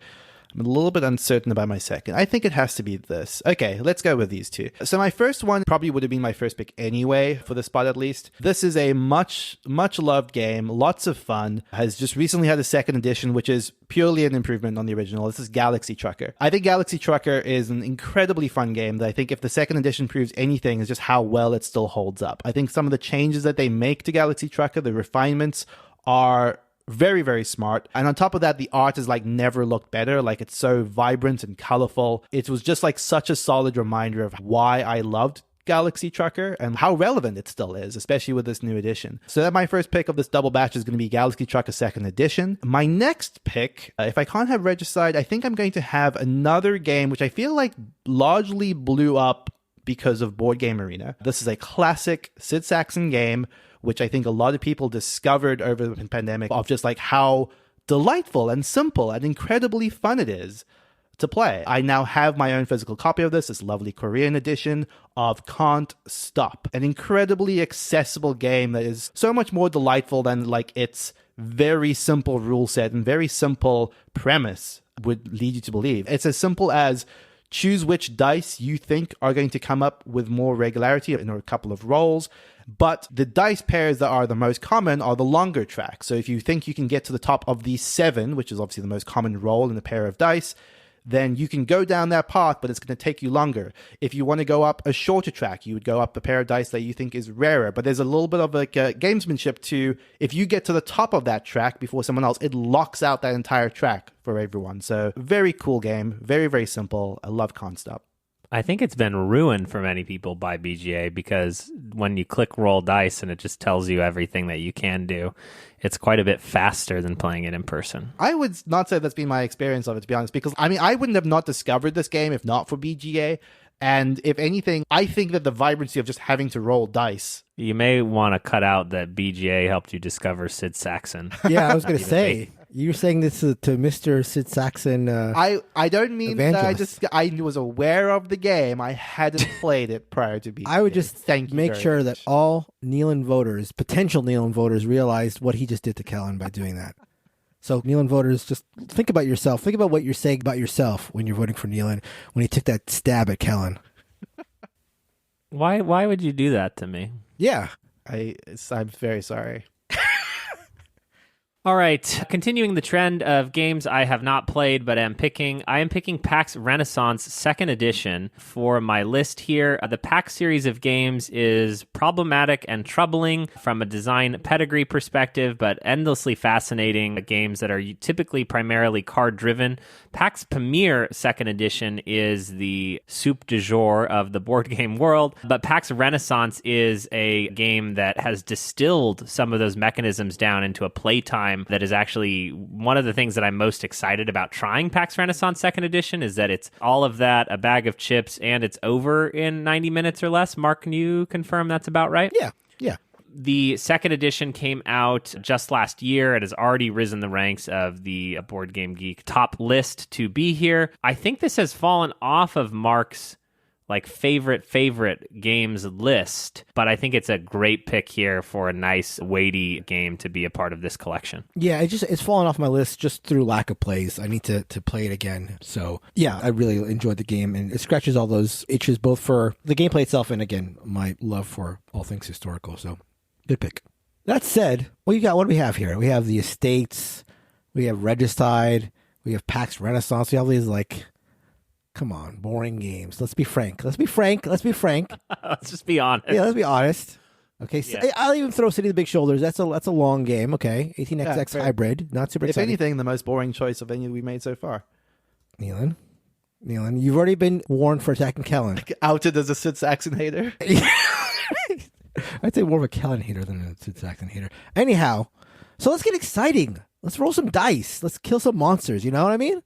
I'm a little bit uncertain about my second. I think it has to be this. Okay, let's go with these 2. So my first one probably would have been my first pick anyway, for the spot at least. This is a much loved game, lots of fun, has just recently had a second edition, which is purely an improvement on the original. This is Galaxy Trucker. I think Galaxy Trucker is an incredibly fun game that I think if the second edition proves anything is just how well it still holds up. I think some of the changes that they make to Galaxy Trucker, the refinements, are very, very smart. And on top of that, the art is like never looked better. Like, it's so vibrant and colorful. It was just like such a solid reminder of why I loved Galaxy Trucker and how relevant it still is, especially with this new edition. So that my first pick of this double batch is going to be Galaxy Trucker second edition. My next pick, if I can't have Regicide, I think I'm going to have another game which I feel like largely blew up because of Board Game Arena. This is a classic Sid Saxon game, which I think a lot of people discovered over the pandemic, of just like how delightful and simple and incredibly fun it is to play. I now have my own physical copy of this lovely Korean edition of Can't Stop, an incredibly accessible game that is so much more delightful than like its very simple rule set and very simple premise would lead you to believe. It's as simple as choose which dice you think are going to come up with more regularity in a couple of rolls. But the dice pairs that are the most common are the longer tracks. So if you think you can get to the top of the 7, which is obviously the most common roll in a pair of dice, then you can go down that path, but it's going to take you longer. If you want to go up a shorter track, you would go up a pair of dice that you think is rarer. But there's a little bit of like gamesmanship to, if you get to the top of that track before someone else, it locks out that entire track for everyone. So very cool game. Very, very simple. I love Can't Stop. I think it's been ruined for many people by BGA because when you click roll dice and it just tells you everything that you can do, it's quite a bit faster than playing it in person. I would not say that's been my experience of it, to be honest, because I mean, I wouldn't have not discovered this game if not for BGA. And if anything, I think that the vibrancy of just having to roll dice. You may want to cut out that BGA helped you discover Sid Saxon. Yeah, I was going to say. You're saying this to Mr. Sid Saxon. I don't mean evangelist. that I was aware of the game. I hadn't played it prior to BGA. I would just make sure that all Nealon voters, potential Nealon voters, realized what he just did to Kellen by doing that. So Nealon voters, just think about yourself. Think about what you're saying about yourself when you're voting for Nealon, when he took that stab at Kellen. Why would you do that to me? Yeah. I'm very sorry. All right, continuing the trend of games I have not played but am picking, I am picking PAX Renaissance 2nd Edition for my list here. The PAX series of games is problematic and troubling from a design pedigree perspective, but endlessly fascinating games that are typically primarily card-driven. PAX Premier 2nd Edition is the soup du jour of the board game world, but PAX Renaissance is a game that has distilled some of those mechanisms down into a playtime that is actually one of the things that I'm most excited about trying PAX Renaissance 2nd Edition is that it's all of that, a bag of chips, and it's over in 90 minutes or less. Mark, can you confirm that's about right? Yeah. The 2nd edition came out just last year. It has already risen the ranks of the BoardGameGeek top list to be here. I think this has fallen off of Mark's favorite games list, but I think it's a great pick here for a nice weighty game to be a part of this collection. Yeah, it's fallen off my list just through lack of plays. I need to play it again. So yeah, I really enjoyed the game, and it scratches all those itches both for the gameplay itself and again my love for all things historical. So good pick. That said, what do we have here? We have the Estates, we have Regicide, we have PAX Renaissance. We have these come on, boring games. Let's be frank. Let's just be honest. Yeah, let's be honest. Okay, so yeah. I'll even throw City of the Big Shoulders. That's a long game. Okay, 18XX hybrid, not super exciting. If anything, the most boring choice of any we made so far. Nealon, you've already been warned for attacking Kellen. Outed as a Sid Saxon hater. I'd say more of a Kellen hater than a Sid Saxon hater. Anyhow, so let's get exciting. Let's roll some dice. Let's kill some monsters. You know what I mean?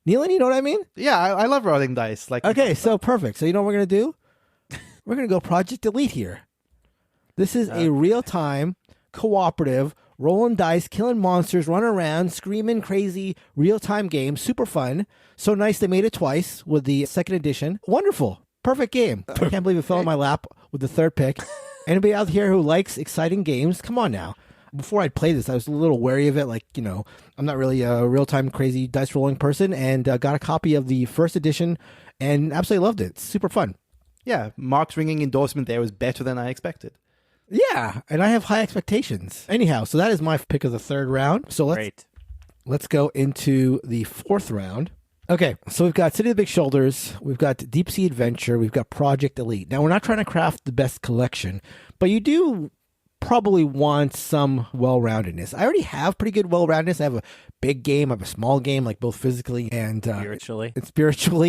Nealon, you know what I mean? Yeah, I love rolling dice. Okay, so perfect. So you know what we're going to do? We're going to go Project Elite here. This is a real-time, cooperative, rolling dice, killing monsters, running around, screaming crazy, real-time game. Super fun. So nice they made it twice with the 2nd edition. Wonderful. Perfect game. I can't believe it fell in my lap with the 3rd pick. Anybody out here who likes exciting games, come on now. Before I'd play this, I was a little wary of it. I'm not really a real-time crazy dice rolling person, and got a copy of the 1st edition and absolutely loved it. It's super fun. Yeah, Mark's ringing endorsement there was better than I expected. Yeah, and I have high expectations. Anyhow, so that is my pick of the 3rd round. So let's go into the 4th round. Okay, so we've got City of the Big Shoulders, we've got Deep Sea Adventure, we've got Project Elite. Now, we're not trying to craft the best collection, but you do probably want some well-roundedness. I already have pretty good well-roundedness. I have a big game, I have a small game, both physically and spiritually.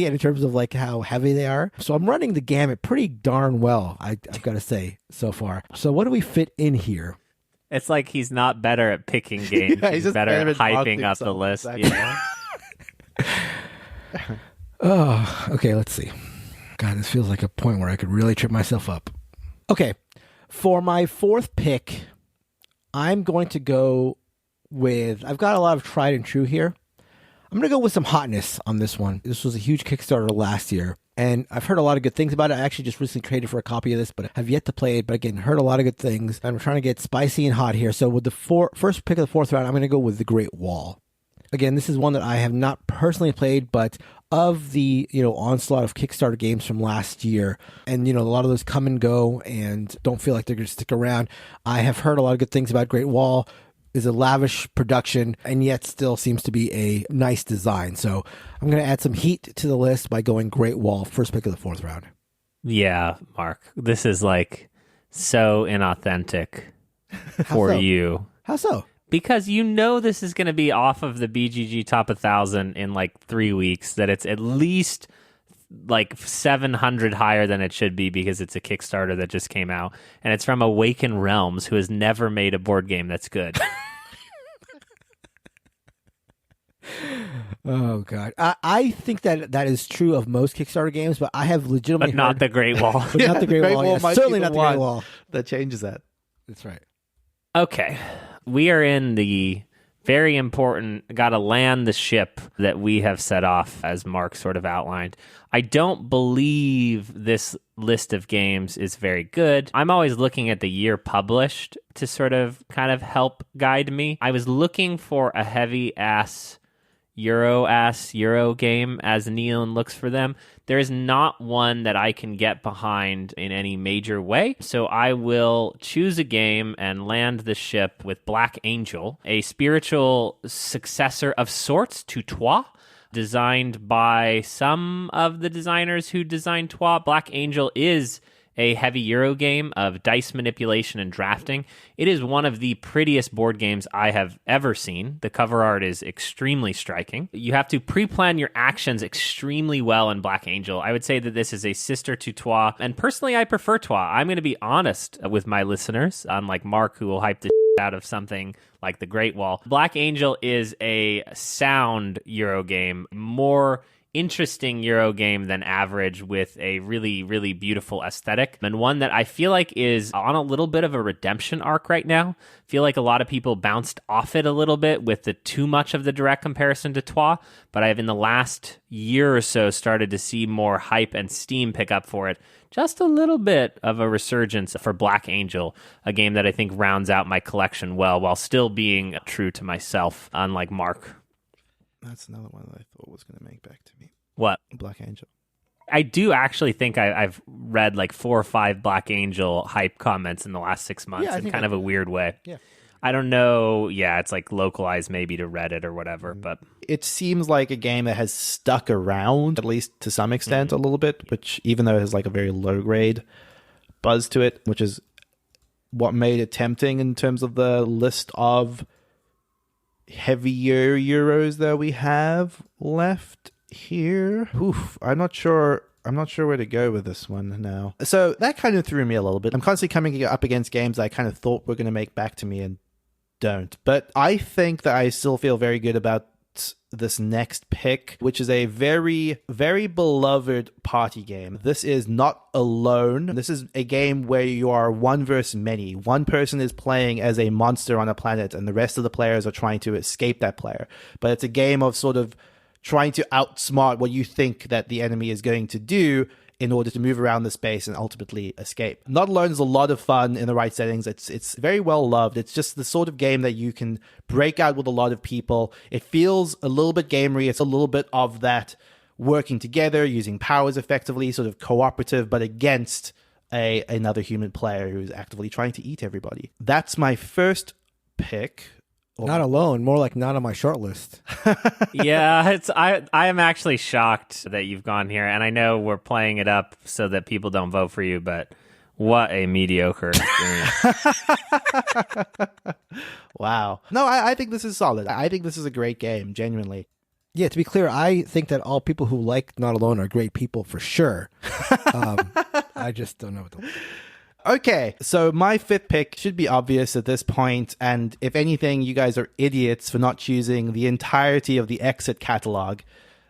And in terms of how heavy they are. So I'm running the gamut pretty darn well, I've got to say, so far. So what do we fit in here? It's like he's not better at picking games. Yeah, he's just better at hyping up the list. Exactly. Oh, okay, let's see. God, this feels like a point where I could really trip myself up. Okay, for my 4th pick, I'm going to go with, I've got a lot of tried and true here. I'm going to go with some hotness on this one. This was a huge Kickstarter last year, and I've heard a lot of good things about it. I actually just recently traded for a copy of this, but have yet to play it. But again, heard a lot of good things. I'm trying to get spicy and hot here. So with the first pick of the 4th round, I'm going to go with The Great Wall. Again, this is one that I have not personally played, but of the onslaught of Kickstarter games from last year, and a lot of those come and go and don't feel like they're going to stick around. I have heard a lot of good things about Great Wall. Is a lavish production and yet still seems to be a nice design. So I'm going to add some heat to the list by going Great Wall, first pick of the 4th round. Yeah, Mark, this is so inauthentic for you. How so? Because this is going to be off of the BGG Top 1000 in 3 weeks, that it's at least 700 higher than it should be because it's a Kickstarter that just came out. And it's from Awaken Realms, who has never made a board game that's good. Oh, God. I think that is true of most Kickstarter games, but I have legitimately But not the Great Wall. But not the Great Wall. Yeah, certainly not the Great Wall. That changes that. That's right. Okay. We are in the very important, gotta land the ship that we have set off, as Mark sort of outlined. I don't believe this list of games is very good. I'm always looking at the year published to sort of kind of help guide me. I was looking for a heavy-ass Euro game as Neon looks for them. There is not one that I can get behind in any major way. So I will choose a game and land the ship with Black Angel, a spiritual successor of sorts to Trois, designed by some of the designers who designed Trois. Black Angel is a heavy Euro game of dice manipulation and drafting. It is one of the prettiest board games I have ever seen. The cover art is extremely striking. You have to pre-plan your actions extremely well in Black Angel. I would say that this is a sister to Trois, and personally, I prefer Trois. I'm going to be honest with my listeners, unlike Mark, who will hype the out of something like the Great Wall. Black Angel is a sound Euro game, more interesting Euro game than average, with a really, really beautiful aesthetic, and one that I feel like is on a little bit of a redemption arc right now. I feel like a lot of people bounced off it a little bit with the too much of the direct comparison to Trois, but I have in the last year or so started to see more hype and steam pick up for it. Just a little bit of a resurgence for Black Angel, a game that I think rounds out my collection well while still being true to myself, unlike Mark. That's another one that I thought was going to make back to me. What? Black Angel. I do actually think I've read like 4 or 5 Black Angel hype comments in the last 6 months in kind of a weird way. Yeah. I don't know. Yeah, it's like localized maybe to Reddit or whatever, but it seems like a game that has stuck around, at least to some extent, a little bit, which even though it has like a very low grade buzz to it, which is what made it tempting in terms of the list of heavier Euros that we have left here. Oof, I'm not sure where to go with this one now. So that kind of threw me a little bit. I'm constantly coming up against games that I kind of thought were going to make back to me and don't. But I think that I still feel very good about this next pick, which is a very, very beloved party game. This is Not Alone. This is a game where you are one versus many. One person is playing as a monster on a planet, and the rest of the players are trying to escape that player. But it's a game of sort of trying to outsmart what you think that the enemy is going to do in order to move around the space and ultimately escape. Not Alone is a lot of fun in the right settings. It's very well loved. It's just the sort of game that you can break out with a lot of people. It feels a little bit gamery. It's a little bit of that working together, using powers effectively, sort of cooperative, but against another human player who's actively trying to eat everybody. That's my first pick. Not Alone, more like not on my short list. Yeah, I am actually shocked that you've gone here, and I know we're playing it up so that people don't vote for you, but what a mediocre experience. Wow. No, I think this is solid. I think this is a great game, genuinely. Yeah, to be clear, I think that all people who like Not Alone are great people for sure. I just don't know what to... Okay, so my fifth pick should be obvious at this point, and if anything, you guys are idiots for not choosing the entirety of the Exit catalog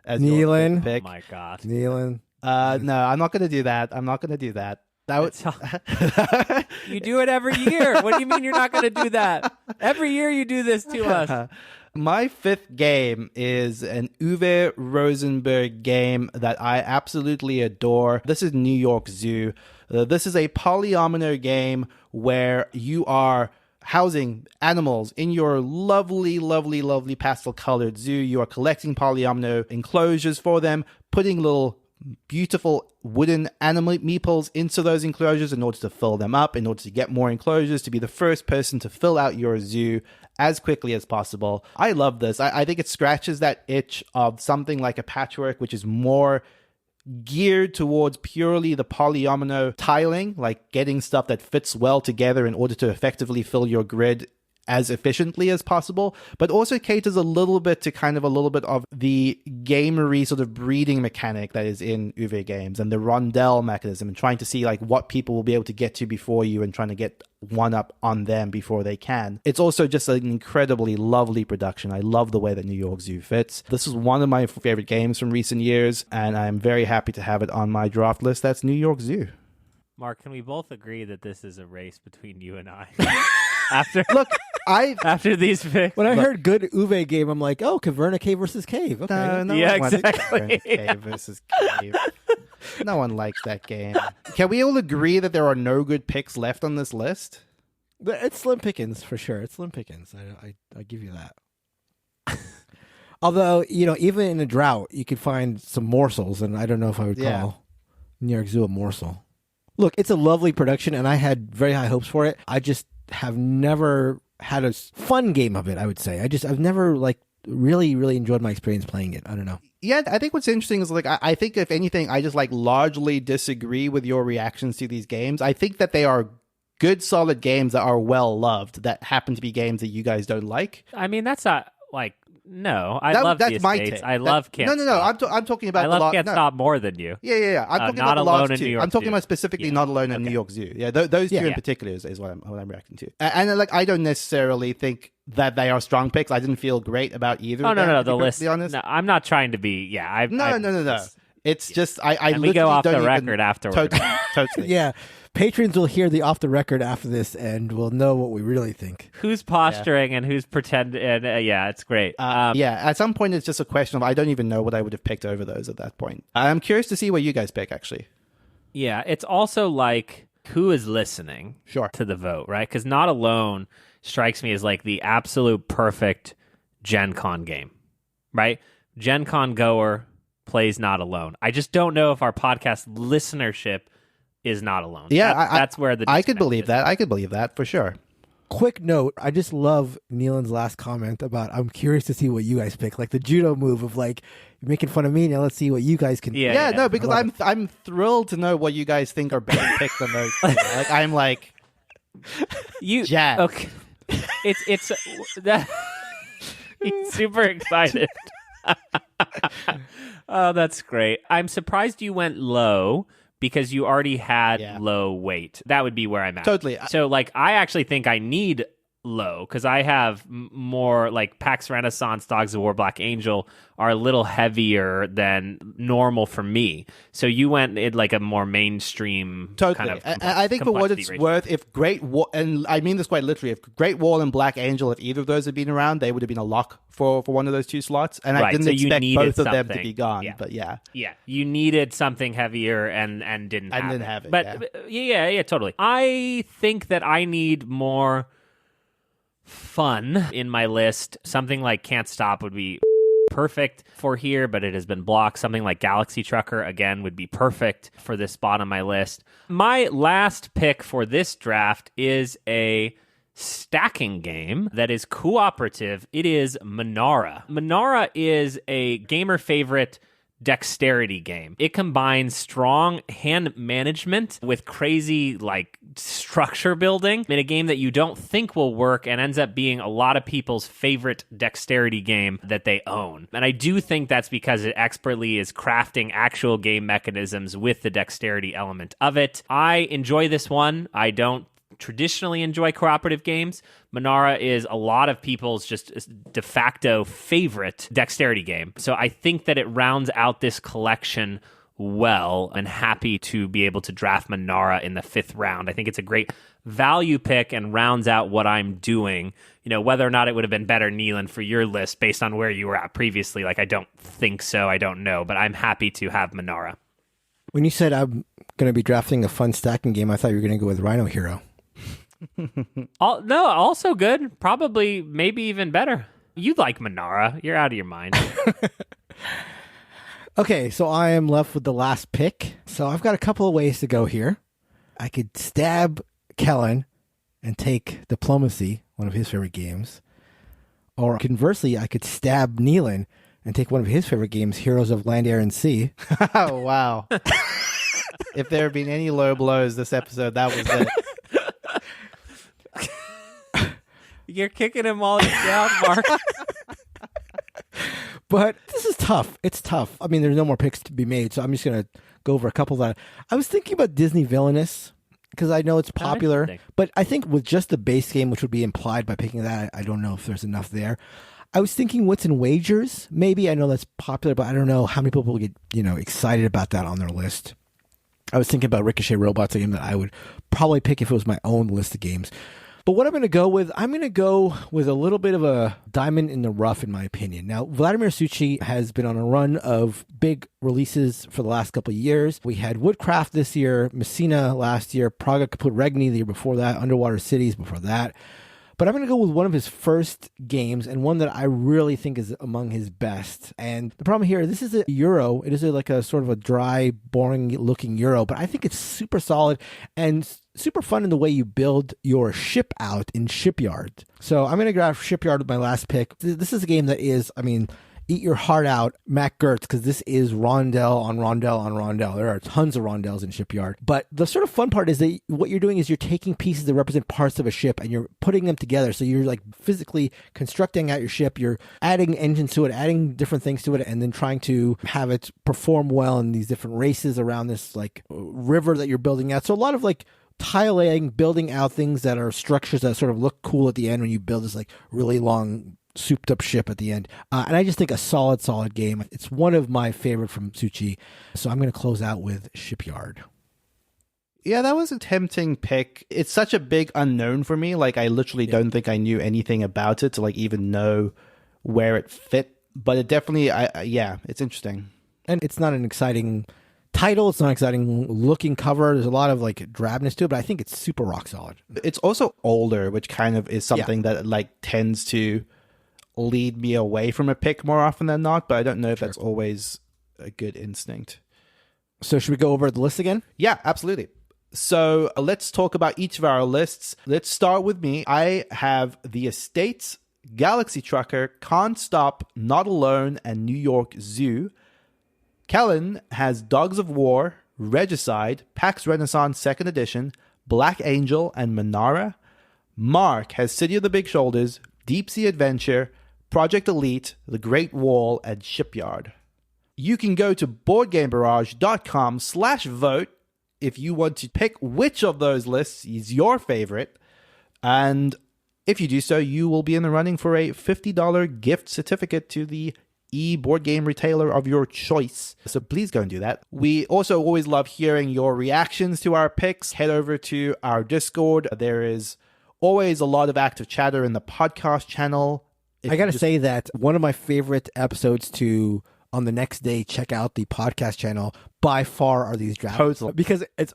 as your fifth pick. Oh my god. Nealon. No, I'm not going to do that. That would... You do it every year. What do you mean you're not going to do that? Every year you do this to us. My fifth game is an Uwe Rosenberg game that I absolutely adore. This is New York Zoo. This is a polyomino game where you are housing animals in your lovely, lovely, lovely pastel-colored zoo. You are collecting polyomino enclosures for them, putting little beautiful wooden animal meeples into those enclosures in order to fill them up, in order to get more enclosures, to be the first person to fill out your zoo as quickly as possible. I love this. I think it scratches that itch of something like a Patchwork, which is more geared towards purely the polyomino tiling, like getting stuff that fits well together in order to effectively fill your grid as efficiently as possible, but also caters a little bit to kind of a little bit of the gamery sort of breeding mechanic that is in Uwe games and the rondel mechanism, and trying to see like what people will be able to get to before you and trying to get one up on them before they can. It's also just an incredibly lovely production. I love the way that New York Zoo fits. This is one of my favorite games from recent years, and I'm very happy to have it on my draft list. That's New York Zoo. Mark, can we both agree that this is a race between you and I? After these picks. When I heard good Uwe game, I'm like, oh, Caverna Cave versus Cave. Okay. No Yeah, one wants exactly. Cave versus Cave. No one likes that game. Can we all agree that there are no good picks left on this list? But it's slim pickings for sure. It's slim pickings. I give you that. Although, even in a drought, you could find some morsels, and I don't know if I would call New York Zoo a morsel. Look, it's a lovely production, and I had very high hopes for it. I just have never had a fun game of it, I would say. I've never, really, really enjoyed my experience playing it. I don't know. Yeah, I think what's interesting is, I think if anything, I just, largely disagree with your reactions to these games. I think that they are good, solid games that are well-loved, that happen to be games that you guys don't like. I mean, that's not, no. I love that's the my Estates. take. I love Can't No. Stop. I'm talking about I love Can't Stop more than you. Yeah. I'm talking Not about the Alone last in two. New York I'm talking Zoo. about specifically Not Alone in New York Zoo. Yeah, those two in particular is what I'm reacting to. And I don't necessarily think that they are strong picks. I didn't feel great about either. Oh, of them, no. to The be list. perfectly honest. No, I'm not trying to be. Yeah. No. It's just I And we literally go off don't the even- record afterwards. Totally. Yeah. Patrons will hear the off the record after this and will know what we really think. Who's posturing and who's pretending? And it's great. At some point it's just a question of I don't even know what I would have picked over those at that point. I'm curious to see what you guys pick, actually. Yeah, it's also who is listening to the vote, right? Because Not Alone strikes me as the absolute perfect Gen Con game, right? Gen Con goer plays Not Alone. I just don't know if our podcast listenership is Not Alone. Yeah, that's where the I could believe is. that. I could believe that for sure. Quick note, I just love Nealon's last comment about I'm curious to see what you guys pick. The judo move of you're making fun of me, now let's see what you guys can Yeah, no, because I'm thrilled to know what you guys think are better picks than those two. I'm you Jack. Okay. It's that he's super excited. Oh, that's great. I'm surprised you went low because you already had low weight. That would be where I'm at. Totally. So, I actually think I need low because I have more PAX Renaissance, Dogs of War, Black Angel are a little heavier than normal for me. So you went in a more mainstream kind of I think for what it's ratio. worth, if Great Wall, and I mean this quite literally, if Great Wall and Black Angel, if either of those had been around, they would have been a lock for one of those two slots. And I didn't expect both of them to be gone. Yeah. But yeah, you needed something heavier and didn't have it. But yeah, totally. I think that I need more fun in my list. Something like Can't Stop would be perfect for here, but it has been blocked. Something like Galaxy Trucker, again, would be perfect for this spot on my list. My last pick for this draft is a stacking game that is cooperative. It is Menara. Menara is a gamer favorite dexterity game. It combines strong hand management with crazy structure building in a game that you don't think will work and ends up being a lot of people's favorite dexterity game that they own. And I do think that's because it expertly is crafting actual game mechanisms with the dexterity element of it. I enjoy this one. I don't traditionally enjoy cooperative games. Menara is a lot of people's just de facto favorite dexterity game. So I think that it rounds out this collection well, and happy to be able to draft Menara in the 5th round. I think it's a great value pick and rounds out what I'm doing. Whether or not it would have been better, Nealon, for your list based on where you were at previously, I don't think so. I don't know, but I'm happy to have Menara. When you said I'm going to be drafting a fun stacking game, I thought you were going to go with Rhino Hero. No, also good. Probably, maybe even better. You like Menara. You're out of your mind. Okay, so I am left with the last pick. So I've got a couple of ways to go here. I could stab Kellen and take Diplomacy, one of his favorite games. Or conversely, I could stab Nealon and take one of his favorite games, Heroes of Land, Air, and Sea. Oh, wow. If there have been any low blows this episode, that was it. You're kicking him while he's down, Mark. But this is tough. It's tough. I mean, there's no more picks to be made, so I'm just going to go over a couple that I was thinking about. Disney Villainous, because I know it's popular, but I think with just the base game, which would be implied by picking that, I don't know if there's enough there. I was thinking Wits and Wagers. Maybe I know that's popular, but I don't know how many people get excited about that on their list. I was thinking about Ricochet Robots, a game that I would probably pick if it was my own list of games. But what I'm going to go with a little bit of a diamond in the rough, in my opinion. Now, Vladimir Suchy has been on a run of big releases for the last couple of years. We had Woodcraft this year, Messina last year, Praga Kaput Regni the year before that, Underwater Cities before that. But I'm going to go with one of his first games and one that I really think is among his best. And the problem here, this is a Euro. It is like a sort of a dry, boring looking Euro, but I think it's super solid and super fun in the way you build your ship out in Shipyard. So I'm going to grab Shipyard with my last pick. This is a game that is, eat your heart out, Mac Gertz, because this is rondelle on rondelle on rondelle. There are tons of rondelles in Shipyard. But the sort of fun part is that what you're doing is you're taking pieces that represent parts of a ship and you're putting them together. So you're like physically constructing out your ship. You're adding engines to it, adding different things to it, and then trying to have it perform well in these different races around this like river that you're building out. So a lot of like tile laying, building out things that are structures that sort of look cool at the end when you build this like really long souped up ship at the end. And I just think a solid game. It's one of my favorite from Tsuchi. So I'm going to close out with Shipyard. Yeah, that was a tempting pick. It's such a big unknown for me. Like, I literally don't think I knew anything about it to like even know where it fit. But it definitely, it's interesting. And it's not an exciting title. It's not an exciting looking cover. There's a lot of like drabness to it, but I think it's super rock solid. It's also older, which kind of is something that like tends to lead me away from a pick more often than not, but I don't know if that's always a good instinct. So should we go over the list again? Yeah, absolutely. So let's talk about each of our lists. Let's start with me. I have The Estates, Galaxy Trucker, Can't Stop, Not Alone, and New York Zoo. Kellen has Dogs of War, Regicide, PAX Renaissance 2nd Edition, Black Angel, and Menara. Mark has City of the Big Shoulders, Deep Sea Adventure, Project Elite, The Great Wall, and Shipyard. You can go to BoardGameBarrage.com/vote if you want to pick which of those lists is your favorite. And if you do so, you will be in the running for a $50 gift certificate to the board game retailer of your choice. So please go and do that. We also always love hearing your reactions to our picks. Head over to our Discord. There is always a lot of active chatter in the podcast channel. I got to say that one of my favorite episodes to, on the next day, check out the podcast channel by far are these drafts. Totally. Because there's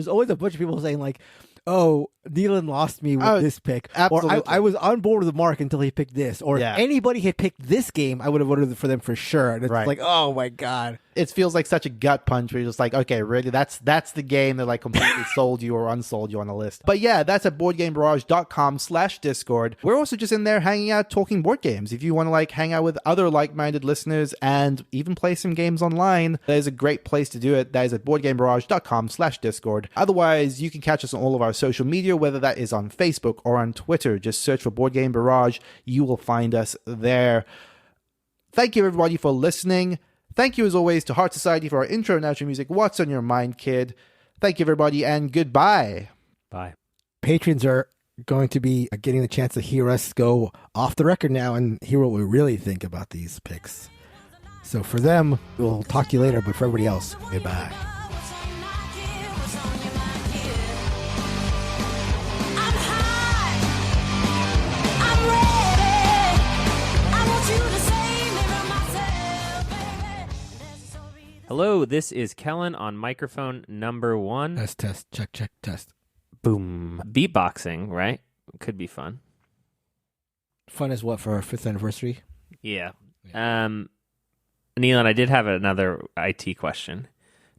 always a bunch of people saying like, oh, Nealon lost me with this pick. Absolutely. Or I was on board with Mark until he picked this. Or if anybody had picked this game, I would have voted for them for sure. And it's like, oh my God. It feels like such a gut punch where you're just like, okay, really? That's the game that like completely sold you or unsold you on the list. But yeah, that's at BoardGameBarrage.com/Discord. We're also just in there hanging out, talking board games. If you want to like hang out with other like-minded listeners and even play some games online, there's a great place to do it. That is at BoardGameBarrage.com/Discord. Otherwise, you can catch us on all of our social media, whether that is on Facebook or on Twitter. Just search for Board Game Barrage. You will find us there. Thank you, everybody, for listening. Thank you, as always, to Heart Society for our intro and outro music. What's on your mind, kid? Thank you, everybody, and goodbye. Bye. Patrons are going to be getting the chance to hear us go off the record now and hear what we really think about these picks. So for them, we'll talk to you later, but for everybody else, goodbye. Hello, this is Kellen on microphone number 1. Test, check, test. Boom. Beatboxing, right? Could be fun. Fun as what for our 5th anniversary? Yeah. Nealon, I did have another IT question.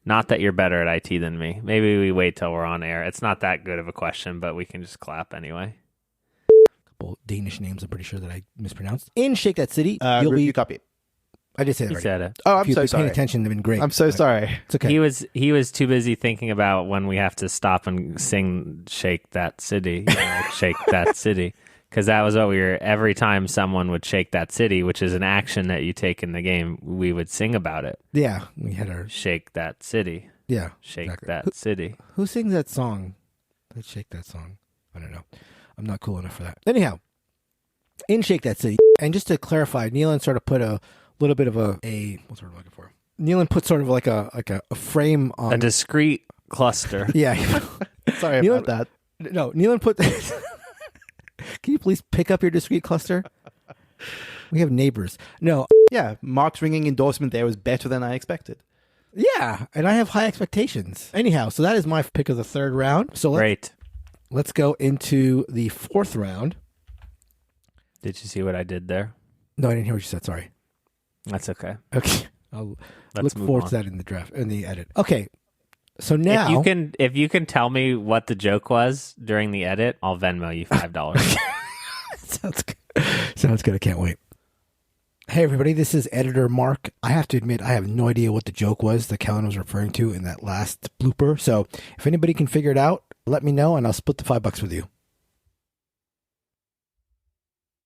Not that you're better at IT than me. Maybe we wait till we're on air. It's not that good of a question, but we can just clap anyway. A couple Danish names I'm pretty sure that I mispronounced. In Shake That City, You copy it. I did say that He already. said it. Oh, I'm If you've so been sorry. paying attention, they've been great. I'm so sorry. It's okay. He was too busy thinking about when we have to stop and sing "Shake That City," "Shake That City," because that was what we were. Every time someone would shake that city, which is an action that you take in the game, we would sing about it. Yeah, we had our Shake that city. yeah. Shake exactly. that city. Who sings that song? Let's shake that song. I don't know. I'm not cool enough for that. Anyhow, in Shake That City, and just to clarify, Nealon sort of put a little bit of a what's the word I'm looking for? Nealon put sort of like a frame on A discrete cluster. Yeah. Sorry about that. No, Nealon put. Can you please pick up your discrete cluster? We have neighbors. No. Yeah, Mark's ringing endorsement there was better than I expected. Yeah, and I have high expectations. Anyhow, so that is my pick of the 3rd round. So Great. let's go into the 4th round. Did you see what I did there? No, I didn't hear what you said. Sorry. That's okay. Okay. I'll Let's look move forward on. to that in the edit. Okay. So now if you can tell me what the joke was during the edit, I'll Venmo you $5. Sounds good. Sounds good. I can't wait. Hey, everybody. This is Editor Mark. I have to admit, I have no idea what the joke was that Kellen was referring to in that last blooper. So if anybody can figure it out, let me know, and I'll split the $5 with you.